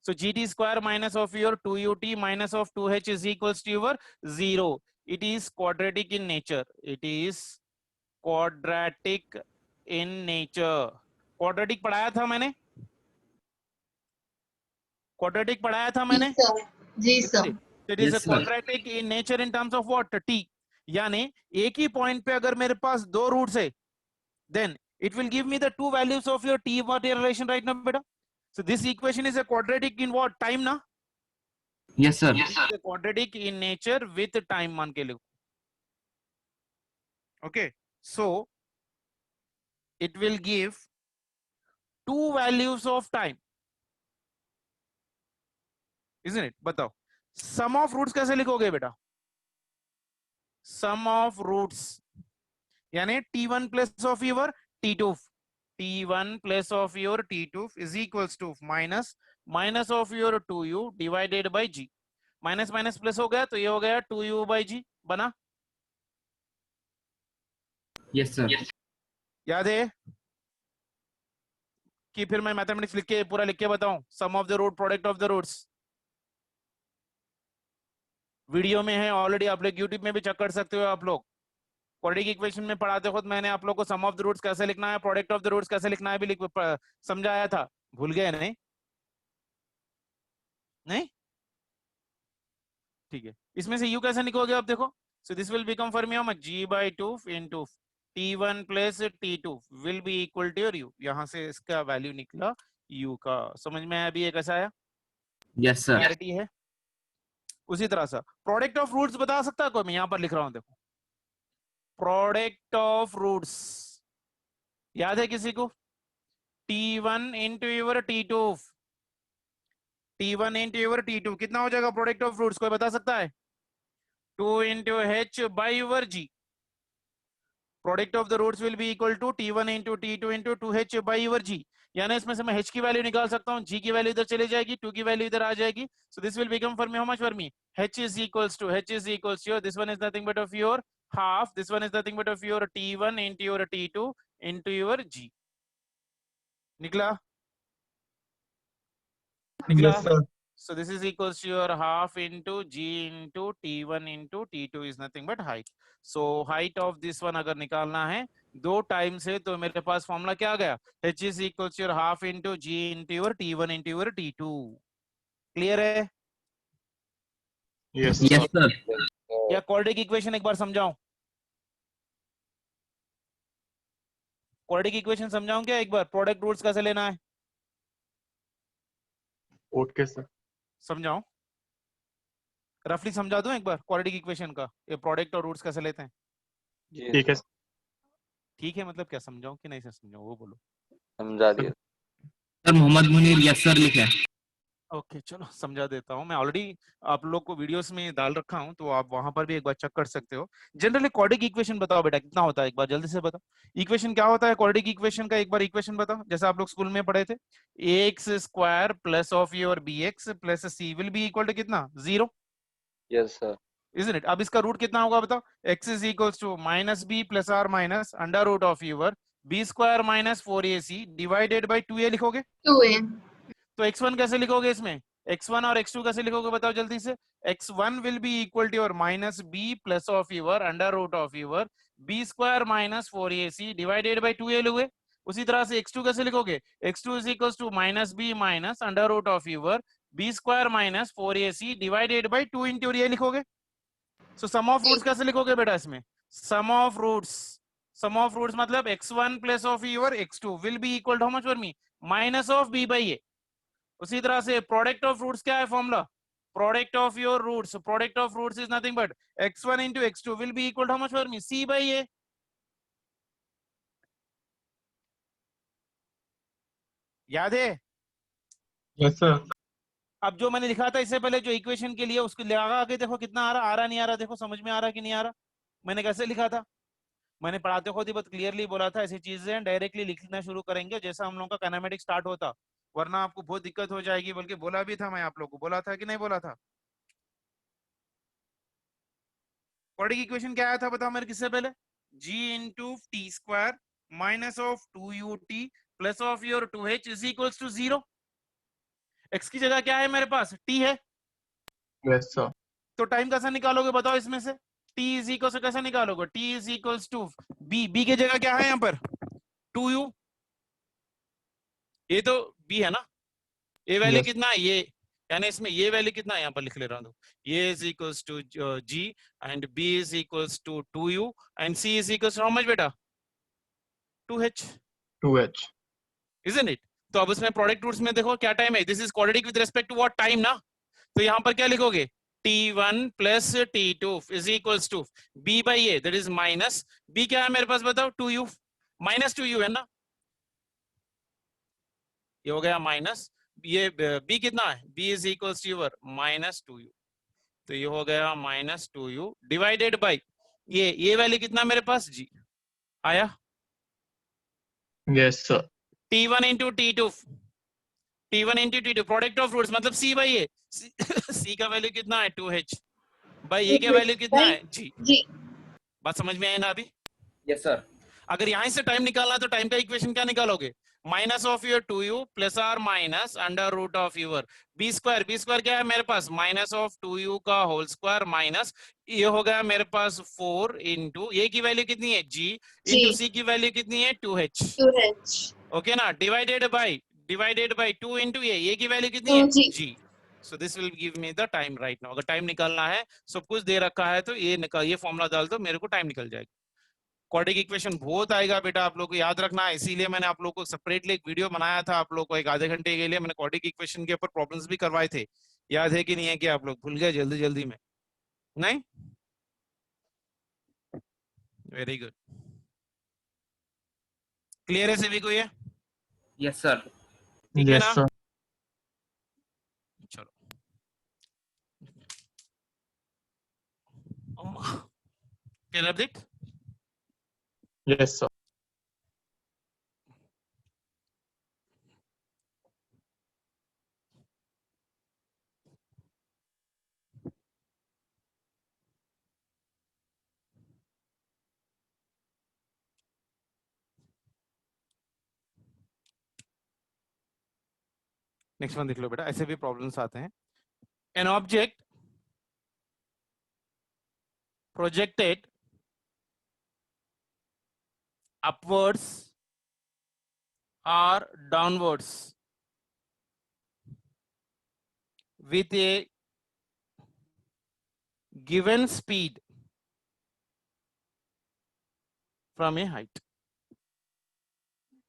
so gt square minus of your 2ut minus of 2h is equals to your 0, it is quadratic in nature, it is quadratic in nature। Quadratic पढ़ाया था मैंने, क्वाड्रेटिक पढ़ाया था मैंने,
जी सर, जी sir.
It is a
Yes, sir.
Quadratic in nature in terms of what, T, यानी एक ही पॉइंट पे अगर मेरे पास दो रूट्स है, then it will give me the two values of your T what your relation right now बेटा, so this equation is a quadratic in what, time ना,
Yes, sir.
Quadratic in nature with time मान के लिखो, Okay, so it will give two values of time, isn't it? बताओ sum of roots कैसे लिखोगे बेटा? Sum of roots यानी t1 plus of your t2, t1 plus of your t2 is equals to minus of your 2u divided by g. Minus minus plus हो गया तो ये हो गया 2u by g बना.
Yes, sir.
याद है कि फिर मैं मैथमेटिक्स लिख के पूरा लिख के बताऊं? Sum of the root product of the roots video में है ऑलरेडी, आप लोग यूट्यूब में भी चेक कर सकते हो. आप लोग क्वाड्रेटिक इक्वेशन में पढ़ाते खुद मैंने आप लोग को सम ऑफ द रूट्स कैसे लिखना है, प्रोडक्ट ऑफ द रूट्स कैसे लिखना है भी समझाया था. भूल गए नहीं? नहीं ठीक है. इसमें से u कैसे निकलोगे आप देखो. सो this will become for me how much, g by 2 into t1 plus t2 will be equal to your u. यहां से इसका वैल्यू निकला u का. समझ में आया अभी ये कैसा आया?
Yes, sir.
क्लैरिटी है? उसी तरह से प्रोडक्ट ऑफ रूट्स बता सकता है कोई? मैं यहां पर लिख रहा हूं देखो, प्रोडक्ट ऑफ रूट्स याद है किसी को? t1 into your t2, t1 into your t2 कितना हो जाएगा प्रोडक्ट ऑफ रूट्स? कोई बता सकता है? 2 into h by your g. Product of the roots will be equal to t1 into t2 into 2h by your g. यानी इसमें से मैं h की वैल्यू निकाल सकता हूं, g की वैल्यू इधर चली जाएगी, 2 की वैल्यू इधर आ जाएगी. सो this will become for me how much for me? h is equals to this one is nothing but of your half, this one is nothing but of your t1 into your t2 into your g. निकला? निकला?
Yes, sir.
So this is equals to your half into g into t1 into t2 is nothing but height. So height of this one अगर निकालना है दो time से तो मेरे पास formula क्या आ गया? h is equals to your half into g into your t1 into your t2. Clear है?
Yes,
Yes,
sir.
sir.
या क्वाड्रेटिक इक्वेशन एक बार समझाऊं? क्वाड्रेटिक इक्वेशन समझाऊं क्या एक बार? प्रोडक्ट रूट्स कैसे लेना है
Okay, sir.
समझाऊं? रफली समझा दूं एक बार क्वाड्रेटिक इक्वेशन का, ये प्रोडक्ट और रूट्स कैसे लेते हैं?
जी
ठीक है.
ठीक है मतलब क्या समझाऊं कि नहीं समझाऊं वो बोलो.
समझा दिया.
Sir, Mohammad Munir yes sir लिखा है.
ओके चलो समझा देता हूँ. मैं ऑलरेडी आप लोग को वीडियोस में डाल रखा हूँ तो आप वहां पर भी एक बार चेक कर सकते हो. जनरली क्वाड्रेटिक इक्वेशन बताओ बेटा कितना होता है एक बार जल्दी से बताओ. इक्वेशन क्या होता है क्वाड्रेटिक इक्वेशन का? एक बार इक्वेशन बताओ जैसे आप लोग स्कूल में पढ़े थे. X square plus of your b x plus c will be equal to कितना? 0.
Yes sir.
Isn't it? अब इसका रूट कितना होगा बताओ. x is equals to minus b plus or minus under root of your b square minus 4ac divided by 2a लिखोगे.
2a.
तो x1 कैसे लिखोगे इसमें? x1 और x2 कैसे लिखोगे बताओ जल्दी से. x1 will be equal to your minus b plus of your under root of your b square minus 4ac divided by 2a लोगे. उसी तरह से x2 कैसे लिखोगे? x2 is equals to minus b minus under root of your b square minus 4ac divided by 2 into a लिखोगे. So sum of roots कैसे लिखोगे बेटा इसमें? Sum of roots मतलब x1 plus of your x2 will be equal to how much for me? Minus of b by a. उसी तरह से product of roots क्या है formula? Product of your roots is nothing but x1 into x2 will be equal to how much for me? c by a. याद है?
Yes, sir.
अब जो मैंने लिखा था इससे पहले जो इक्वेशन के लिए उसको लगा आगे देखो कितना आ रहा नहीं आ रहा. देखो समझ में आ रहा कि नहीं आ रहा? मैंने कैसे लिखा था? मैंने पढ़ाते खुद ही बहुत क्लियरली बोला था ऐसी चीजें डायरेक्टली लिखना शुरू करेंगे जैसा हम लोगों का काइनेमेटिक्स स्टार्ट होता, वरना आपको बहुत दिक्कत हो जाएगी. बल्कि बोला भी था मैं आप लोगों को, बोला था कि नहीं बोला था? क्वाड्रेटिक इक्वेशन क्या आया था बताओ मेरे किससे पहले? g into t square minus of 2ut plus of your 2h is equals to 0. x की जगह क्या है मेरे पास? t है.
Yes, sir.
तो टाइम कैसे निकालोगे बताओ इसमें से? t इज इक्वल से कैसे निकालोगे? t is equals to b. b की जगह क्या है यहाँ पर? 2u. ये तो b है ना. ये वैल्यू
Yes.
कितना है? ये यानी इसमें ये वैल्यू कितना है यहाँ पर लिख ले रहा हूँ. ये is equals to g and b is equals to 2u and c is equals to how much बेटा? 2h.
2h.
Isn't it? तो अब उसमें प्रोडक्ट रूट्स में देखो क्या टाइम है. This is quadratic with respect to what time ना. तो यहाँ पर क्या लिखोगे? T1 plus T2 is equals to B by A, that is minus B क्या है मेरे पास बताओ 2U, माइनस 2U है ना, ये हो गया माइनस, ये B कितना है, B is equals to your minus 2U, तो ये हो गया माइनस 2U डिवाइडेड बाई ये वैल्यू कितना मेरे पास G आया,
Yes, sir.
T1 into T2, T1 into T2 product of roots मतलब C बाई A, C का वैल्यू कितना है 2H बाई A का वैल्यू कितना है G,
जी
बात समझ में आई ना अभी।
Yes sir.
अगर यहाँ से टाइम निकालना तो टाइम का इक्वेशन क्या निकालोगे, minus of your 2U plus or minus under root of your b square क्या है मेरे पास माइनस ऑफ 2U का होल स्क्वायर माइनस ये हो गया मेरे पास 4 इंटू ए की वैल्यू कितनी है G इंटू C की वैल्यू कितनी है 2H,
2H
ओके ना, डिवाइडेड बाई 2 इंटू ए की वैल्यू कितनी है
G.
G, so this will give me the time right now. अगर टाइम निकालना है सब कुछ दे रखा है तो ये फॉर्मूला डाल दो, मेरे को टाइम निकल जाएगा। क्वाड्रेटिक इक्वेशन बहुत आएगा बेटा, आप लोग को याद रखना है, इसीलिए मैंने आप लोग को सेपरेटली एक वीडियो बनाया था आप लोग को एक आधे घंटे के लिए, मैंने क्वाड्रेटिक इक्वेशन के ऊपर प्रॉब्लम्स भी करवाए थे, याद है कि नहीं है कि आप लोग भूल गए जल्दी जल्दी में, नहीं, वेरी गुड, क्लियर है सभी को ये,
यस सर।
ठीक है
Yes,
ना,
sir.
चलो can update,
Yes, sir.
Next one देख लो बेटा, ऐसे भी प्रॉब्लम्स आते हैं, an object projected upwards or downwards with a given speed from a height,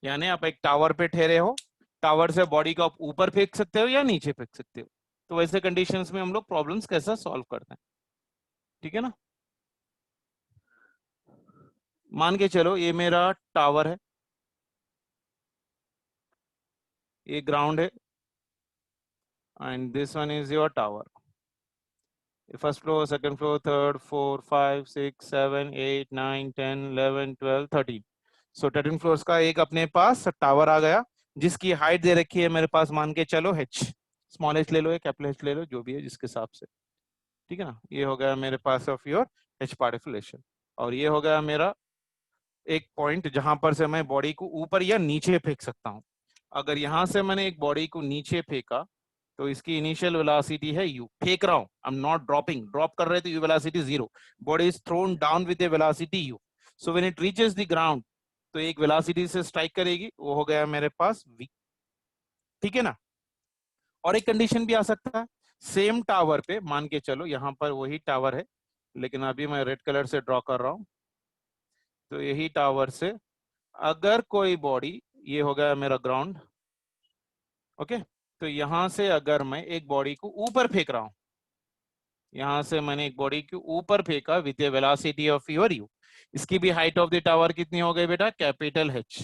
यानी आप एक टावर पे ठहरे हो, टावर से बॉडी को आप ऊपर फेंक सकते हो या नीचे फेंक सकते हो, तो वैसे कंडीशंस में हम लोग प्रॉब्लम्स कैसा सॉल्व करते हैं, ठीक है ना। मान के चलो ये मेरा टावर है, ये ग्राउंड है and this one is your tower, first floor, second floor, third, 4, 5, 6, 7, 8, 9, 10, 11, 12, 13, so 13 floors का एक अपने पास टावर आ गया जिसकी हाइट दे रखी है मेरे पास, मान के चलो h, स्मॉल h ले लो या कैपिटल h ले लो जो भी है जिसके हिसाब से, ठीक है ना, ये हो गया मेरे पास ऑफ योर h पार्टिकुलेशन, और ये हो गया मेरा एक पॉइंट जहां पर से मैं बॉडी को ऊपर या नीचे फेंक सकता हूं। अगर यहां से मैंने एक बॉडी को नीचे फेंका तो इसकी इनिशियल वेलोसिटी है u, फेंक रहा हूं, I am not dropping, drop कर रहे तो u velocity 0, body is throne down with A velocity u, so when it reaches the ground तो एक वेलोसिटी से स्ट्राइक करेगी, वो हो गया मेरे पास v, ठीक है ना। और एक कंडीशन भी आ सकता है, सेम टावर पे मान के चलो यहाँ पर वही टावर है लेकिन अभी मैं रेड कलर से ड्रॉ कर रहा हूं, तो यही टावर से अगर कोई बॉडी, ये हो गया मेरा ग्राउंड, ओके, तो यहां से अगर मैं एक बॉडी को ऊपर फेंक रहा हूं, यहां से मैंने एक बॉडी को ऊपर फेंका with A velocity of your u, इसकी भी हाइट ऑफ द टावर कितनी हो गई बेटा, कैपिटल h,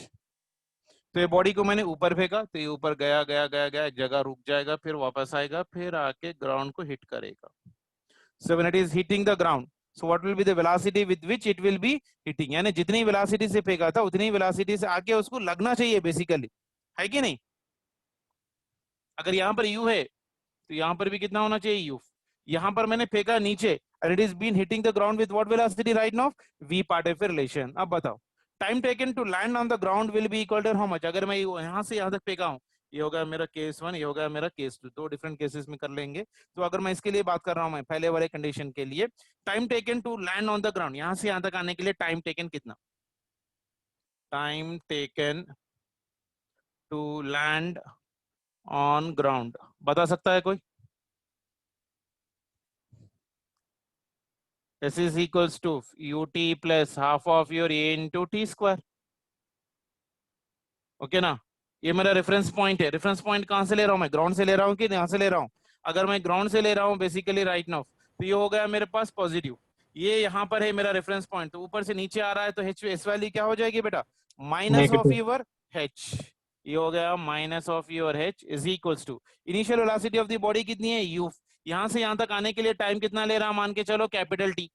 तो ये बॉडी को मैंने ऊपर फेंका तो ये ऊपर गया गया गया गया, एक जगह रुक जाएगा, फिर वापस आएगा, फिर आके ग्राउंड को हिट करेगा, so when it is hitting the ground, so what will be the velocity with which it will be hitting, यानी जितनी वेलोसिटी से फेंका था उतनी वेलोसिटी से आके उसको लगना चाहिए बेसिकली, है कि नहीं। अगर यहाँ पर u है तो यहाँ पर भी कितना होना चाहिए u, यहाँ पर मैंने फेंका नीचे and it is been hitting the ground with what velocity right now, v part of a relation। अब बताओ time taken to land on the ground will be equal to how much, अगर मैं यहाँ से यहाँ तक फेंका हूँ, ये हो गया मेरा केस 1, ये हो गया मेरा केस 2, दो डिफरेंट केसेस में कर लेंगे, तो अगर मैं इसके लिए बात कर रहा हूँ मैं पहले वाले कंडीशन के लिए, time taken to land on the ground, यहाँ से यहाँ तक आने के लिए टाइम टेकन कितना, time taken to land on ground बता सकता है कोई, this is equals to ut plus half of your a into t square, okay ना। ये मेरा रेफरेंस पॉइंट है, रेफरेंस पॉइंट कहां से ले रहा हूं मैं, ग्राउंड से ले रहा हूं कि यहां से ले रहा हूं, अगर मैं ग्राउंड से ले रहा हूं बेसिकली राइट नाउ, तो ये हो गया मेरे पास पॉजिटिव, ये यहाँ पर है मेरा रेफरेंस पॉइंट, तो ऊपर से नीचे आ रहा है तो एच एस वैल्यू क्या हो जाएगी बेटा, minus of
Negative.
Your h, ये हो गया minus of your h is equals to initial velocity of the body कितनी है यू, यहाँ से यहाँ तक आने के लिए टाइम कितना ले रहा, मान के चलो कैपिटल टी,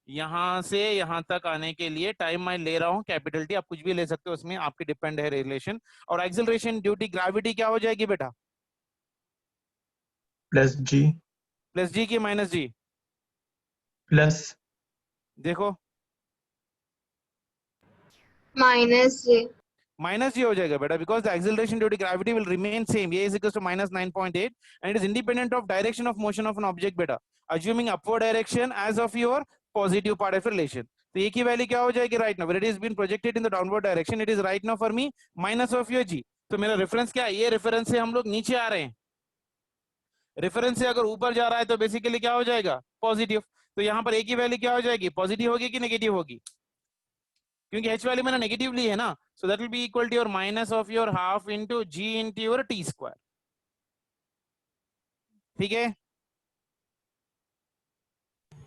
यहाँ से यहाँ तक आने के लिए टाइम मैं ले रहा हूँ कैपिटल टी, आप कुछ भी ले सकते हो उसमें, आपके डिपेंड है रिलेशन, और एक्सेलरेशन ड्यू टू ग्रेविटी क्या हो जाएगी बेटा,
Plus G.
प्लस जी की माइनस जी,
Plus.
देखो
-J.
माइनस जी हो जाएगा बेटा, because the acceleration due to gravity will remain same, ये is equal to -9.8 and it is independent of direction of motion of an object बेटा, assuming upward direction as of your positive part of relation, तो A की value क्या हो जाएगी right now, it is been projected in the downward direction, it is right now for me minus of your G, तो मेरा reference क्या है, ये रेफरेंस से हम लोग नीचे आ रहे हैं, रेफरेंस से अगर ऊपर जा रहा है तो बेसिकली क्या हो जाएगा पॉजिटिव, तो यहाँ पर ए की वैल्यू क्या हो जाएगी, पॉजिटिव होगी कि नेगेटिव होगी, क्योंकि एच वैल्यू मैंने नेगेटिव ली है ना, so that will be equal to your minus of your half into g into your t square, ठीक है।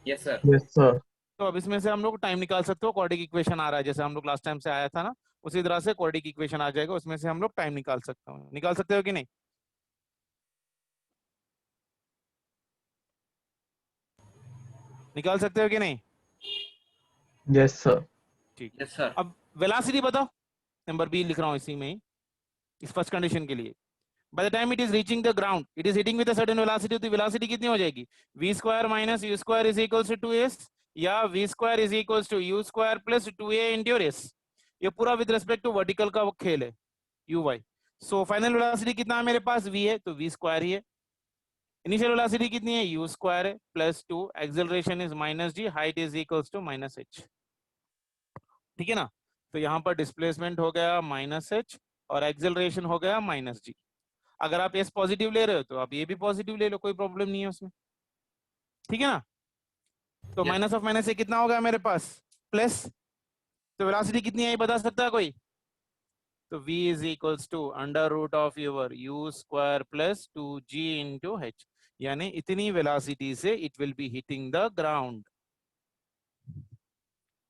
Yes, sir.
Yes, sir.
तो अब इसमें से हम लोग टाइम निकाल सकते हो, क्वाड्रेटिक इक्वेशन आ रहा है जैसे हम लोग लास्ट टाइम से आया था ना, उसी तरह से क्वाड्रेटिक इक्वेशन आ जाएगा, उसमें से हम लोग टाइम निकाल सकते हो, निकाल सकते हो कि नहीं, निकाल सकते हो कि नहीं,
Yes, sir.
ठीक।
Yes, sir.
अब वेलोसिटी बताओ, नंबर बी लिख रहा हूँ इसी में ही, इस फर्स्ट कंडीशन के लिए, by the time it is reaching the ground it is hitting with a certain velocity, तो velocity कितनी हो जाएगी, v square minus u square is equals to 2s, या v square is equals to u square plus 2a into your s, ये पूरा with respect to vertical का वो खेल है uy, so final velocity कितना है मेरे पास v है, तो v square ही है, initial velocity कितनी है u square है plus 2, acceleration is minus g, height is equals to minus h, ठीक है ना, तो यहाँ पर डिस्प्लेसमेंट हो गया माइनस h और एक्सेलरेशन हो गया माइनस g, अगर आप एस पॉजिटिव ले रहे हो तो आप ये भी पॉजिटिव ले लो, कोई प्रॉब्लम नहीं है उसमें, ठीक है ना, तो
Yes.
माइनस ऑफ माइनस से कितना होगा मेरे पास प्लस, तो वेलोसिटी कितनी है ये बता सकता है कोई, तो v is equals to under root of your u square plus 2g into h, यानी इतनी वेलोसिटी से it will be hitting the ground,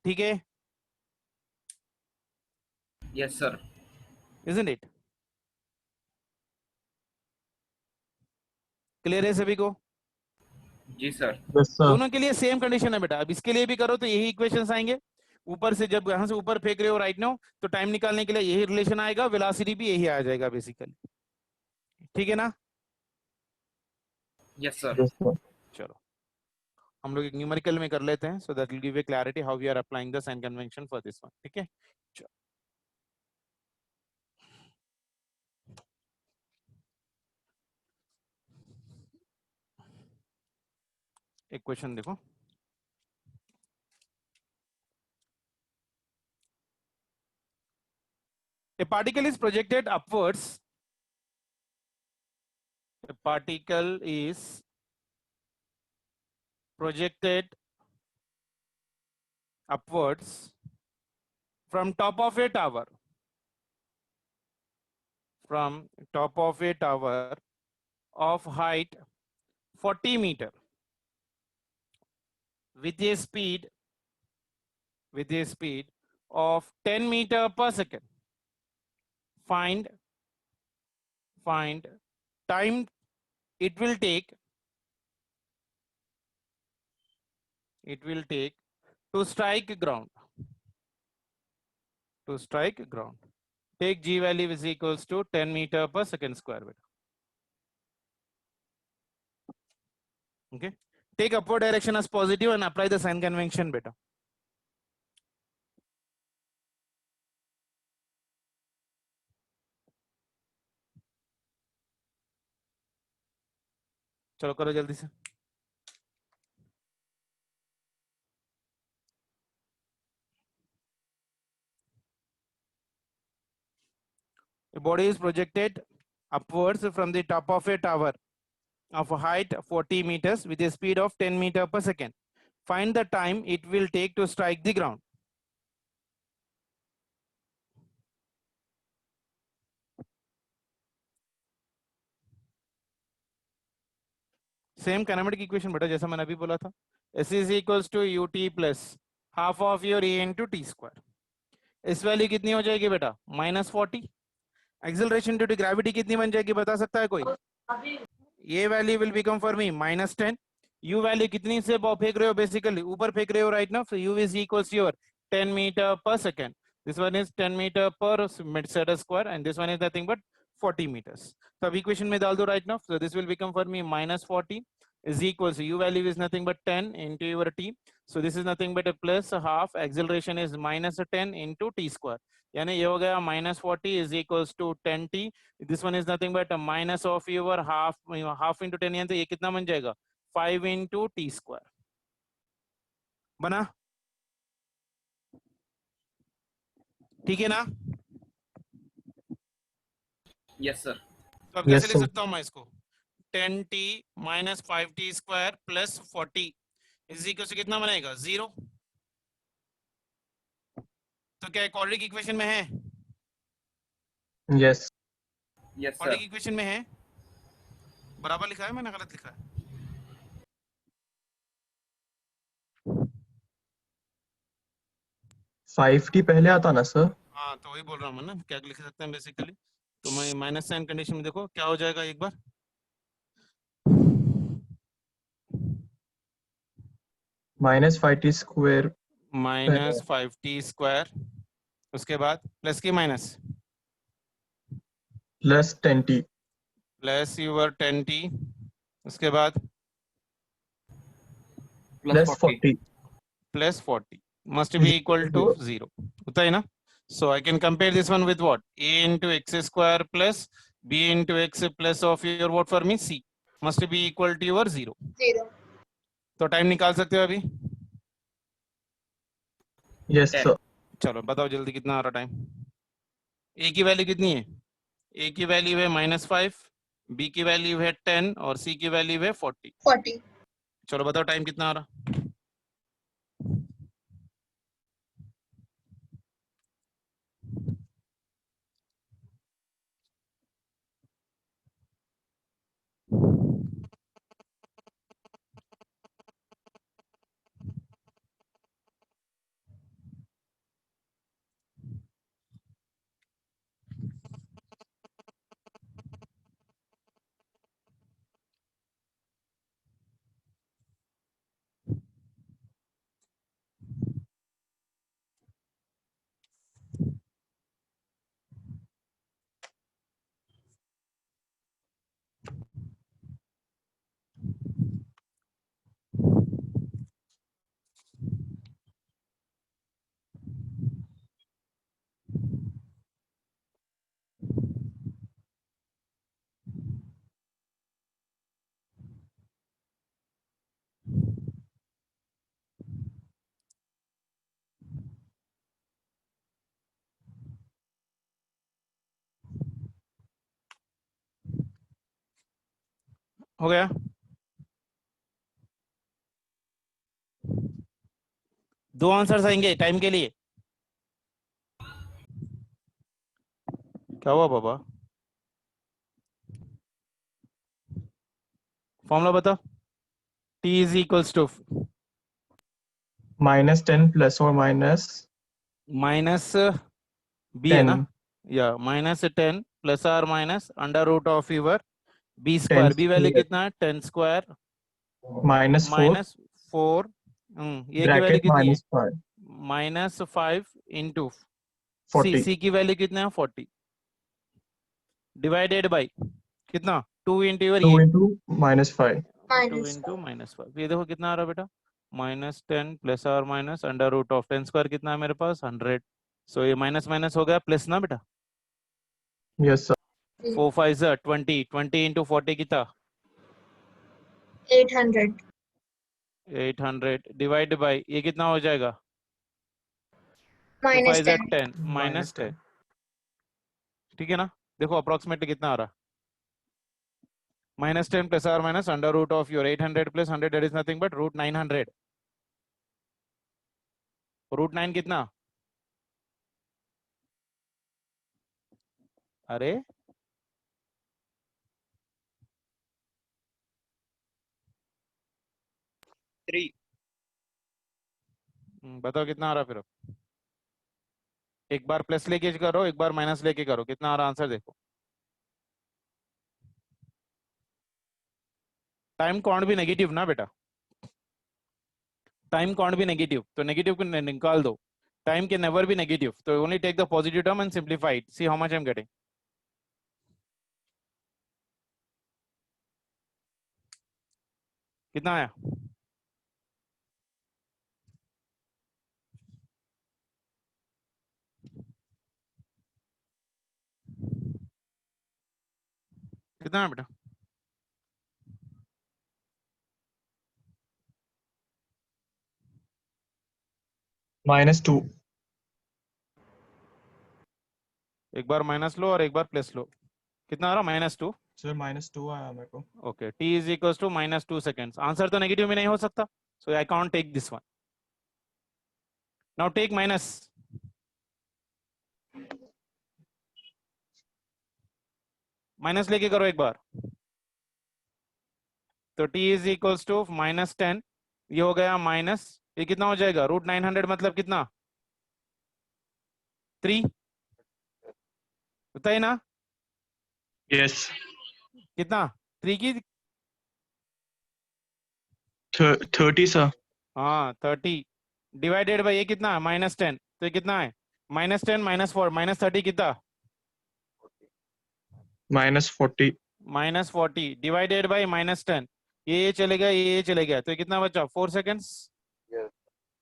ठीक है,
Yes, sir.
isn't it, clear है सभी को,
जी sir.
Yes, sir.
दोनों के लिए सेम कंडीशन है बेटा, अब इसके लिए भी करो तो यही इक्वेशंस आएंगे, ऊपर से जब यहां से ऊपर फेंक रहे हो राइट नाउ तो टाइम निकालने के लिए यही रिलेशन आएगा, वेलोसिटी भी यही आ जाएगा बेसिकली, ठीक है ना,
Yes, sir.
Yes, sir.
चलो हम लोग एक न्यूमेरिकल में कर लेते हैं, so that will give a clarity how we are applying the sign convention for this one, ठीक है, चलो एक क्वेश्चन देखो, a particle is projected upwards, a particle is projected upwards from top of a tower, from top of a tower of height 40 meter with a speed of 10 meter per second, find time it will take to strike ground, take g value is equals to 10 meter per second square beta, okay, take upward direction as positive and apply the sign convention beta, चलो करो जल्दी से, a body is projected upwards from the top of a tower of a height 40 meters with a speed of 10 meter per second, find the time it will take to strike the ground, same kinematic equation बेटा, जैसा मैंने अभी बोला था, S is equals to ut plus half of your a into t square. इस value कितनी हो जाएगी बेटा? -40. एक्सेलरेशन ड्यू टू ग्रेविटी कितनी बन जाएगी, बता सकता है कोई? ये value will become for me -10. You value कितनी से फेंक रहे हो, बेसिकली ऊपर फेंक रहे हो राइट ना. U is equals your 10 metre per second. This one is 10 metre per metre square and this one is nothing but 40 meters. तो अब इक्वेशन में डाल दो right now. So this will become for me -40 is equals to u value is nothing but 10 into your t. So this is nothing but a plus a half. Acceleration is -10 into t square. यानी ये हो गया -40 is equals to 10t. This one is nothing but a minus of your half into 10. यानी तो ये कितना बन जाएगा? 5 into t square. बना? ठीक है ना?
Yes, sir.
तो अब कैसे
Yes,
लिख
sir.
सकता हूँ मैं इसको? 10t minus 5t square plus 40 is equal to कितना बनेगा? 0. तो क्या क्वाड्रेटिक इक्वेशन में है?
Yes.
Yes, sir.
Quadratic equation में है? बराबर लिखा है, मैंने गलत लिखा है?
5t पहले आता ना सर?
हाँ तो वही बोल रहा हूँ मैं ना, क्या लिख सकते हैं बेसिकली. तो मैं माइनस साइन कंडीशन में देखो क्या हो जाएगा एक बार.
-5t square
-5t स्क्वायर, उसके बाद प्लस की minus
plus 10t
plus your 10t, उसके बाद
plus 40.
Plus 40 must be equal to 0. होता है ना. So I can compare this one with what? A into x square plus b into x plus of your what for me c must be equal to your 0.
0.
तो time निकाल सकते हो अभी?
Yes,
10.
sir.
चलो बताओ जल्दी कितना आ रहा टाइम. ए की वैल्यू कितनी है? ए की वैल्यू है -5, बी की वैल्यू है 10 और सी की वैल्यू है 40.
40.
चलो बताओ टाइम कितना आ रहा? हो गया? दो आंसर्स आएंगे टाइम के लिए. क्या हुआ बाबा? फॉर्मूला बताओ. T is equals to
-10 plus or minus
minus b है ना,
10.
या -10 plus or minus under root of your b
10
square. b value
square
कितना है? 10 स्क्वायर
-4
-4. ये की वैल्यू
bracket
कितनी है?
-5
-5 इंटू सी.
40.
सी की वैल्यू कितना है? 40 डिवाइडेड बाई कितना? 2 इंटू यूर
2
ये
into -5.
2
Minus
into
5.
-5. ये देखो कितना आ रहा है बेटा? -10 plus or minus under root of 10 square कितना है मेरे पास? 100. सो ये माइनस माइनस हो गया प्लस ना बेटा.
Yes, sir.
4 5 20. 20 इंटू 40 कितना?
800.
800 डिवाइड बाई ये कितना हो जाएगा? 2
Minus
5
10.
10 माइनस 10. ठीक है ना. देखो अप्रोक्सीमेटली कितना आ रहा? -10 plus or minus under root of your 800 plus 100 that is nothing but root 900. Root 9 कितना? अरे
3.
बताओ कितना आ रहा फिर अब? एक बार प्लस लेके करो, एक बार माइनस लेके करो, कितना आ रहा आंसर देखो। टाइम काउंट भी नेगेटिव ना बेटा, टाइम काउंट भी नेगेटिव, तो नेगेटिव को निकाल दो। Time can never be negative, तो only take the positive term and simplify it, see how much I am getting. कितना आया? कितना है बेटा?
-2.
एक बार माइनस लो और एक बार प्लस लो, कितना आ रहा? -2।
सर -2 आया मेरे को.
Okay, t is equal to -2 seconds. Answer तो नेगेटिव में नहीं हो सकता, so I can't take this one. Now take minus, minus लेके करो एक बार, तो t इज इक्वल टू -10, ये हो गया माइनस, ये कितना हो जाएगा? √900 मतलब कितना? 3, बताइए ना
Yes.
कितना? 3 की
30 सर.
हाँ 30 डिवाइडेड बाई ये कितना है? -10, तो ये कितना है? -10 -4 -30 कितना?
-40.
-40 डिवाइडेड बाई -10, ये चले गया, ये चले गया, तो ये कितना बचा? 4 सेकेंड्स।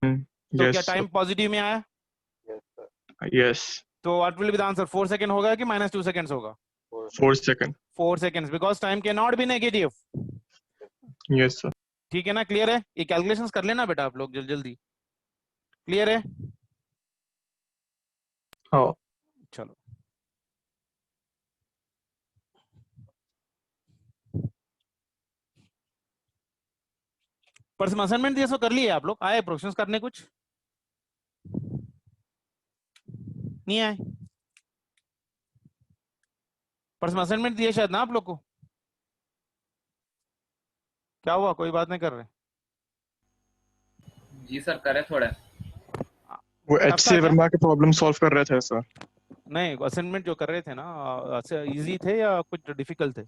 तो क्या
Yes.
टाइम पॉजिटिव में आया?
Yes.
तो what will be the answer? 4 second होगा कि -2 सेकंड्स होगा?
4 second.
4 seconds, because time can not be negative.
Yes sir.
ठीक है ना? क्लियर है? ये कैलकुलेशंस कर लेना बेटा आप लोग जल्दी जल्दी। क्लियर है?
हाँ.
चलो, पर असाइनमेंट दिया सो कर लिए आप लोग? आए प्रोसेस करने? कुछ नहीं आए? पर असाइनमेंट दिए शायद ना आप लोग को? क्या हुआ, कोई बात नहीं कर रहे?
जी सर, करे थोड़ा।
वो
था
HC
क्या?
वर्मा के प्रॉब्लम सॉल्व कर रहे थे सर.
नहीं, असाइनमेंट जो कर रहे थे ना, इजी थे या कुछ डिफिकल्ट थे?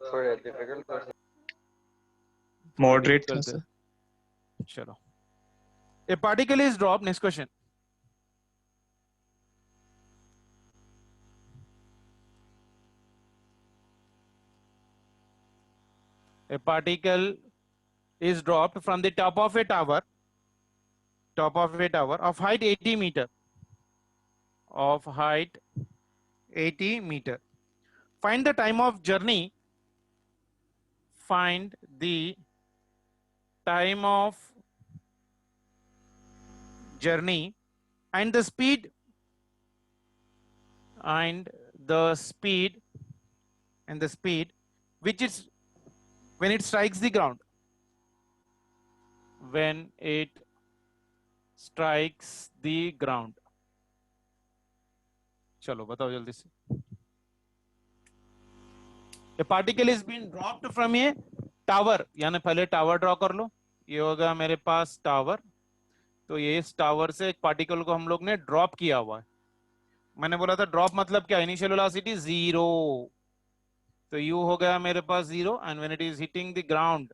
थोड़े difficult था।
मॉडरेट था
difficult
सर.
थे। चलो, a particle is dropped, next question. A particle is dropped from the top of a tower of height 80 meter, of height 80 meter. Find the time of journey, find the time of journey and the speed, and the speed which is when it strikes the ground, when it strikes the ground. चलो बताओ जल्दी से। A particle is being dropped from a tower, यानी पहले tower draw कर लो, ये होगा मेरे पास टावर, तो ये इस टावर से एक पार्टिकल को हम लोग ने ड्रॉप किया हुआ है। मैंने बोला था ड्रॉप मतलब क्या? इनिशियल वेलोसिटी 0, तो u हो गया मेरे पास 0, and when it is hitting the ground,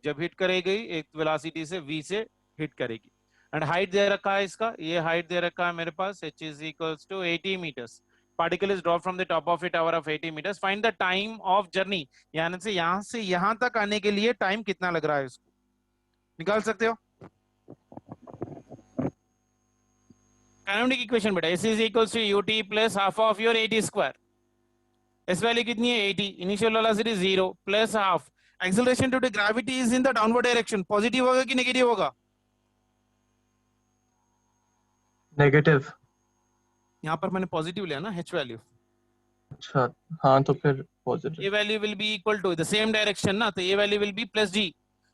जब हिट करेगी एक वेलोसिटी से v से हिट करेगी, एंड हाइट दे रखा है इसका, ये हाइट दे रखा है मेरे पास h is equals to 80 meters. Particle is drop from the top of a tower of 80 meters, find the time of journey, यानी से यहां तक आने के लिए टाइम कितना लग रहा है, इसको निकाल सकते हो? काइनेमेटिक इक्वेशन बेटा, s is equals to ut plus half of your 80 square. s value कितनी है? 80, initial velocity 0 plus half, acceleration due to gravity is in the downward direction, positive होगा कि नेगेटिव होगा?
नेगेटिव.
यहाँ पर मैंने पॉजिटिव लिया ना, h वैल्यू,
अच्छा. हाँ तो फिर पॉजिटिव.
ये value will be equal to the same direction ना, तो ये value will be plus g,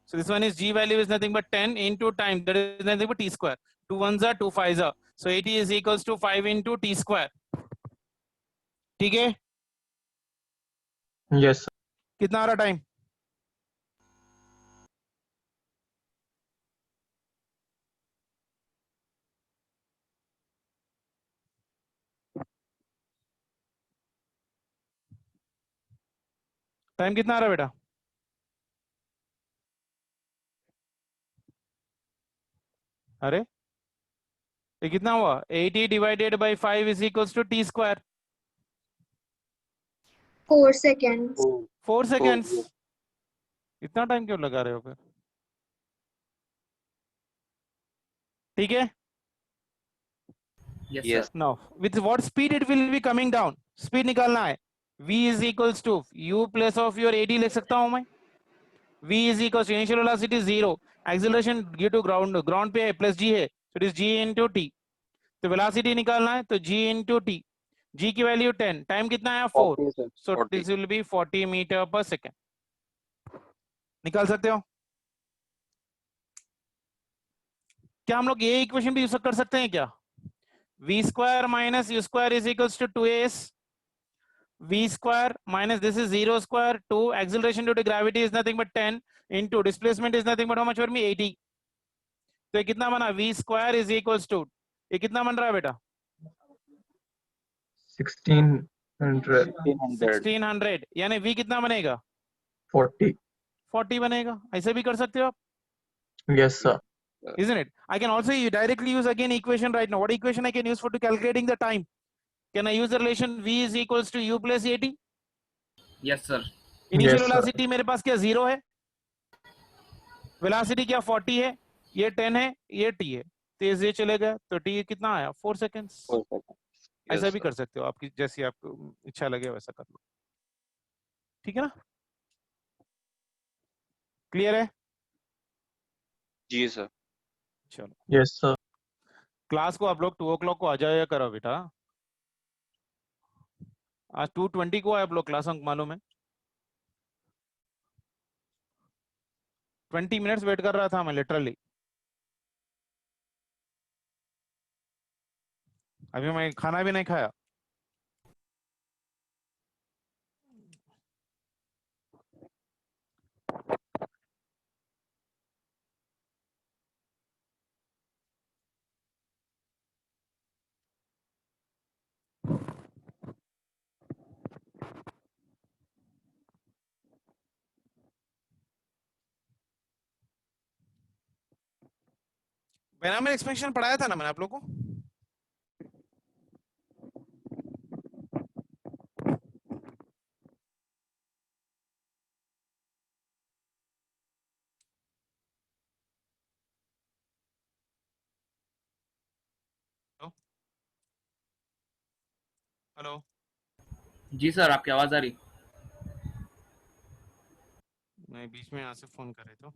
so this one is g value is nothing but 10 into time, that is nothing but t square, 2 1s are 2 5s are, so 80 is equals to 5 into t square. ठीक है?
Yes.
कितना आ रहा time? Time कितना आ रहा है बेटा? अरे ये कितना हुआ? 80 divided by 5 is equals to t square.
4 seconds.
4 seconds. इतना टाइम क्यों लगा रहे हो फिर? ठीक है।
Yes,
Yes.
sir.
Now with what speed it will be coming down? Speed निकालना है। v is equals to u plus of your ad लिख सकता हूं मैं। v is equals to initial velocity 0, acceleration due to ground पे है plus g है, so it is g into t। तो velocity निकालना है तो g into t, g की वैल्यू 10, टाइम कितना है 4,
40, sir.
so
40.
this will be 40 metre per second. निकाल सकते हो क्या? हम लोग ये इक्वेशन भी यूज कर सकते हैं क्या? v square minus u square is equals to 2as, v square minus this is 0 square 2, acceleration due to gravity is nothing but 10 into displacement is nothing but how much for me 80। तो ये कितना बना? v square is equals to, ये कितना बन रहा है बेटा?
1600
1600, यानी v कितना बनेगा?
40.
40 बनेगा। ऐसे भी कर सकते हो आप,
Yes, sir.
isn't it? I can also directly use again equation right now. What equation I can use for to calculating the time? Can I use the relation v is equals to u plus 80?
Yes, sir.
Initial
Yes, sir.
Velocity मेरे पास क्या 0 है, velocity क्या 40 है, ये 10 है, ये t है, तेज ये चले गया तो t कितना आया 4 सेकेंड्स।
4 seconds.
ऐसा
Yes,
भी
sir.
कर सकते हो, आपकी जैसी आपको इच्छा लगे वैसा कर लो। ठीक है ना? क्लियर है?
जी सर।
चलो
Yes, sir.
क्लास को आप लोग 2 o'clock को आ जाया करो बेटा। आज 2:20 को है आप लोग क्लास, अंक मालूम है? 20 मिनट्स वेट कर रहा था मैं लिटरली। अभी मैं खाना भी नहीं खाया। बायनॉमियल एक्सपेंशन पढ़ाया था ना मैंने आप लोगों को? हेलो
जी सर, आपकी आवाज आ रही।
मैं बीच में यहाँ से फोन कर रहे थे।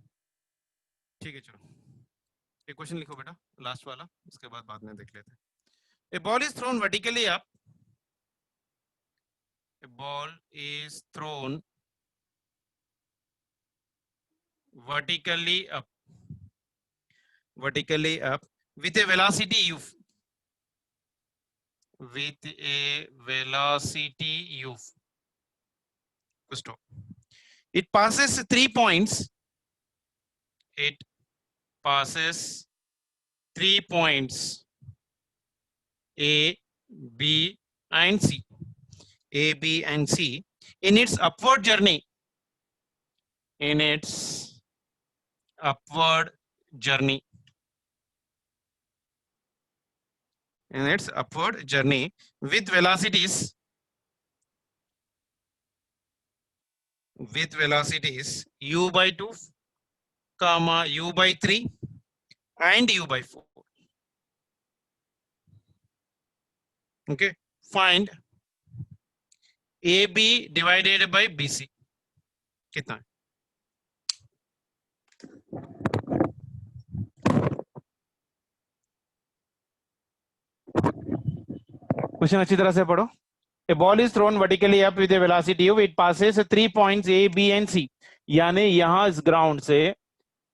ठीक है चलो एक क्वेश्चन लिखो बेटा, लास्ट वाला, उसके बाद में देख लेते हैं। A ball is thrown vertically up. A ball is thrown vertically up with a velocity u. With a velocity u. Stop. It passes 3 points. It passes 3 points A, B, and C. A, B, and C in its upward journey. In its upward journey. In its upward journey with velocities u by 2, comma u by 3 and u by 4. Okay, find AB divided by BC कितना है? Question अच्छी तरह से पढ़ो। A ball is thrown vertically up with a velocity u. It passes 3 points A, B and C. यानी यहां इस ground से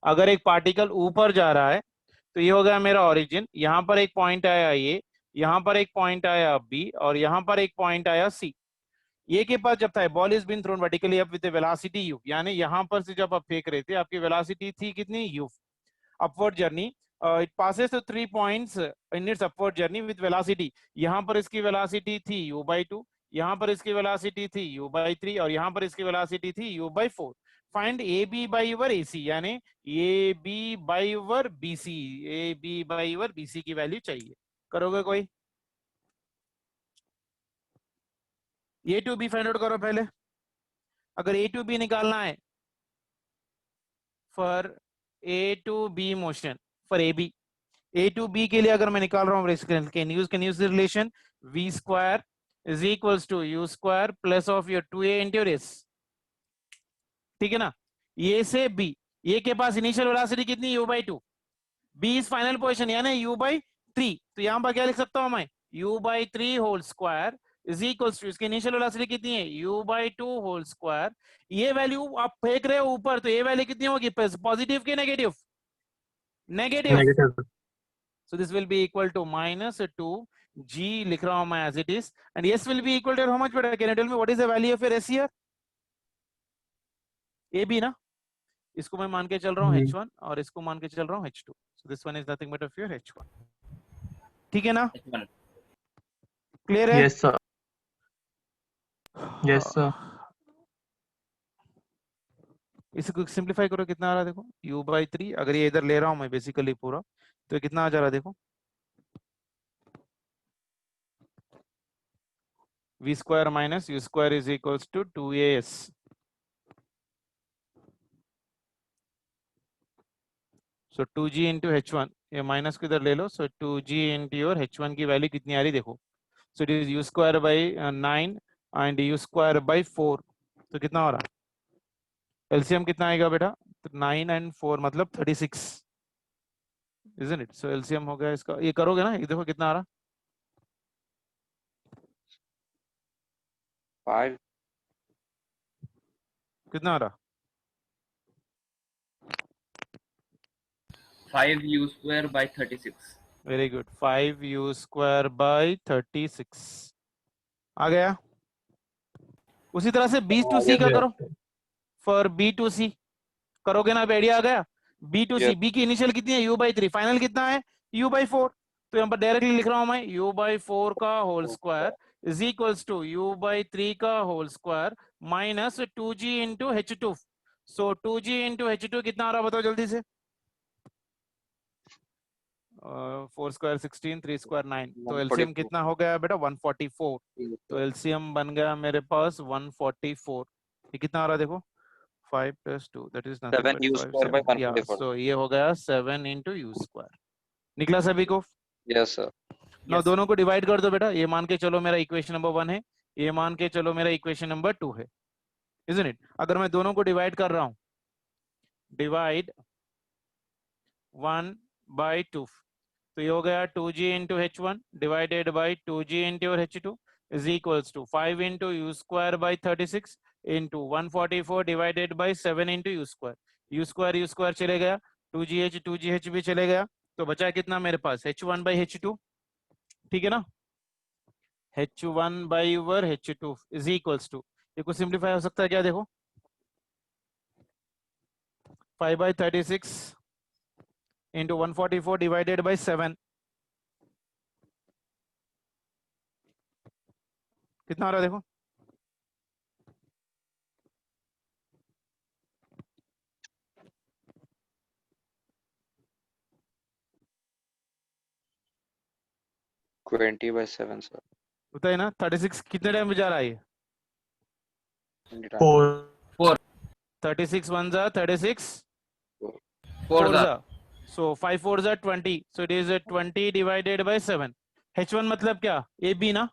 अगर एक पार्टिकल ऊपर जा रहा है तो ये हो गया मेरा ओरिजिन, यहाँ पर एक पॉइंट आया ए, यहाँ पर एक पॉइंट आया बी और यहाँ पर एक पॉइंट आया सी। ये के पास जब था ball is been thrown vertically up with velocity u, यानी यहाँ पर से जब आप फेंक रहे थे आपकी वेलोसिटी थी कितनी you, upward journey. It passes through 3 points in its upward journey with velocity, यहाँ पर इसकी वेलोसिटी थी u by 2, यहाँ पर इसकी वेलोसिटी थी u/3 और यहाँ पर इसकी वेलोसिटी थी u/4। Find AB by your AC, यानी AB by your BC, AB by your BC की वैल्यू चाहिए। करोगे कोई? A to B find out करो पहले। अगर A to B निकालना है for A to B motion, for AB, A to B के लिए अगर मैं निकाल रहा हूँ, can use relation V square is equals to U square plus of your 2A into your S। ठीक है ना? A से B, A के पास इनिशियल वेलोसिटी कितनी? u/2, B is final position यानी u/3। तो यहाँ पर क्या लिख सकता हूँ मैं? u/3 whole square is equals to, इसकी इनिशियल वेलोसिटी कितनी है? u/2 whole square. ये वैल्यू आप फेंक रहे हो ऊपर, तो ये वैल्यू कितनी होगी? पॉजिटिव की negative? Negative.
Negative.
So this will be equal to -2g, लिख रहा हूं मैं as it is, and s will be equal to how much? Better, can you tell me what is the value of your s here? AB ना, इसको मैं मान के चल रहा हूँ h1 और इसको मान के चल रहा हूँ h2, so this one is nothing but of your h1। ठीक है ना?
H1.
क्लियर है?
Yes, sir. Yes, sir.
इसको सिंप्लीफाई करो, कितना आ रहा है देखो, u/3। अगर ये इधर ले रहा हूं मैं बेसिकली पूरा, तो कितना आ जा रहा है देखो, v square minus u square is equals to 2as। So 2g into h1, ये माइनस को इधर ले लो, सो 2g इंटू योर h1 की वैल्यू कितनी आ रही देखो, so it is u square by 9 and u square by 4। तो कितना हो रहा? एलसीएम कितना आएगा बेटा? तो 9 एंड 4 मतलब 36, isn't it? सो एलसीएम हो गया इसका, ये करोगे ना, ये देखो कितना आ रहा,
5
कितना आ रहा?
5u square by 36.
Very good, 5u square by 36 आ गया। उसी तरह से B to C का
Yes.
करो, फॉर B to C करोगे ना, आइडिया आ गया? B to C,
Yes.
B की इनिशियल कितनी है? u/3, फाइनल कितना है? u/4। तो यहाँ पर डायरेक्टली लिख रहा हूं मैं, u/4 का whole square is equals to u/3 का whole square minus 2g into h2। So 2g into h2 कितना आ रहा बताओ जल्दी से? 4 स्क्वायर 16, 3 स्क्वायर 9, तो एलसीएम कितना हो गया बेटा? 144। तो एलसीएम बन गया मेरे पास 144। ये कितना आ रहा देखो, 5 plus 2, that is nothing
7
but
u
5,
square by
7, yeah,
144.
so ये हो गया 7 into u square। निकला सभी को?
Yes, sir.
ना
Yes.
दोनों को डिवाइड कर दो बेटा, ये मान के चलो मेरा इक्वेशन नंबर 1 है, ये मान के चलो मेरा इक्वेशन नंबर 2 है, isn't it? अगर मैं दोनों को डिवाइड कर रहा हूं, डिवाइड 1 by 2, तो ये हो गया 2g into h1 divided by 2g into your h2 is equals to 5 into u square by 36 into 144 divided by 7 into u square चले गया, 2gh भी चले गया, तो बचा कितना मेरे पास? h1 by h2। ठीक है ना? h1 by your h2 is equals to, ये कुछ सिंप्लीफाई हो सकता है क्या देखो, 5 by 36 into 144 divided by 7, कितना आ रहा है देखो,
$20 by 7, sir.
होता है ना? 36 कितने टाइम में जा रहा है ये?
4.
36 1 जा 36
4
4
the
जा, so 5 4 जा 20, so it is 20 divided by 7। h1 मतलब क्या? AB ना,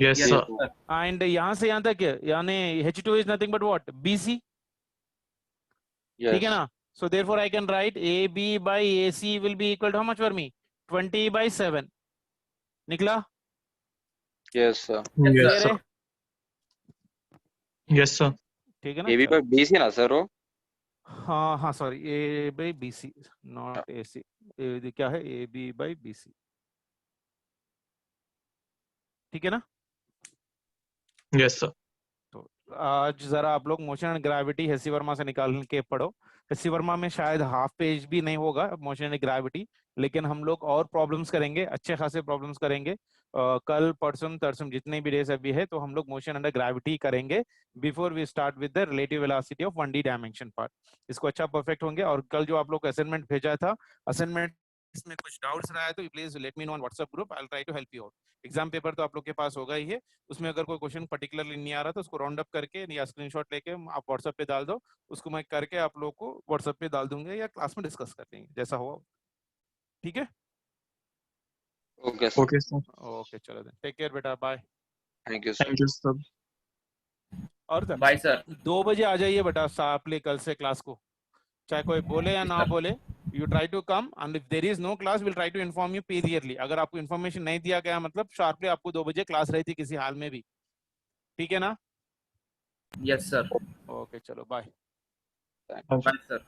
Yes,
Yes,
sir.
sir.
And यहाँ से यहाँ तक यानी h2 is nothing but what? BC। ठीक है
Yes.
ना? so therefore I can write AB by AC will be equal to how much for me? 20 by 7। निकला?
Yes, sir.
Yes,
clear
sir.
है?
Yes, sir.
ठीक है ना?
AB by BC ना sir वो?
हाँ हाँ sorry, A by BC not AC, क्या है? AB by BC। ठीक है ना?
Yes, sir.
तो आज जरा आप लोग मोशन एंड ग्रेविटी हेसी वर्मा से निकाल के पढ़ो, एससी वर्मा में शायद हाफ पेज भी नहीं होगा मोशन एंड ग्रेविटी, लेकिन हम लोग और प्रॉब्लम्स करेंगे, अच्छे खासे प्रॉब्लम्स करेंगे। कल परसों तरसों जितने भी डेज अभी है तो हम लोग मोशन अंडर ग्रेविटी करेंगे before we start with the relative velocity of 1D dimension part. इसको अच्छा परफेक्ट होंगे। और कल जो आप लोग को असाइनमेंट भेजा था, असाइनमेंट इसमें कुछ डाउट्स रहा है तो please let me know on WhatsApp group, I will try to help you out. Exam paper तो आप लोग के पास होगा ही है, उसमें अगर कोई क्वेश्चन पर्टिकुलरली नहीं आ रहा तो उसको राउंड अप करके या स्क्रीनशॉट लेके आप व्हाट्सएप पे डाल दो, उसको मैं करके आप लोग को व्हाट्सएप पे डाल दूंगा या क्लास में डिस्कस कर लेंगे जैसा हो। ठीक है,
Okay, sir.
Okay, sir.
Okay चलो देन, टेक केयर बेटा, bye.
Thank you, sir.
Thank you, sir.
और
Bye, sir.
2 बजे आ जाइए बेटा शार्पली कल से क्लास को, चाहे कोई बोले या ना बोले, you try to come and if there is no class will try to inform you periodically. अगर आपको इन्फॉर्मेशन नहीं दिया गया मतलब शार्पली आपको 2 बजे क्लास रही थी किसी हाल में भी, ठीक है ना?
Yes, sir.
ओके चलो bye.
Thank you.
Bye, sir.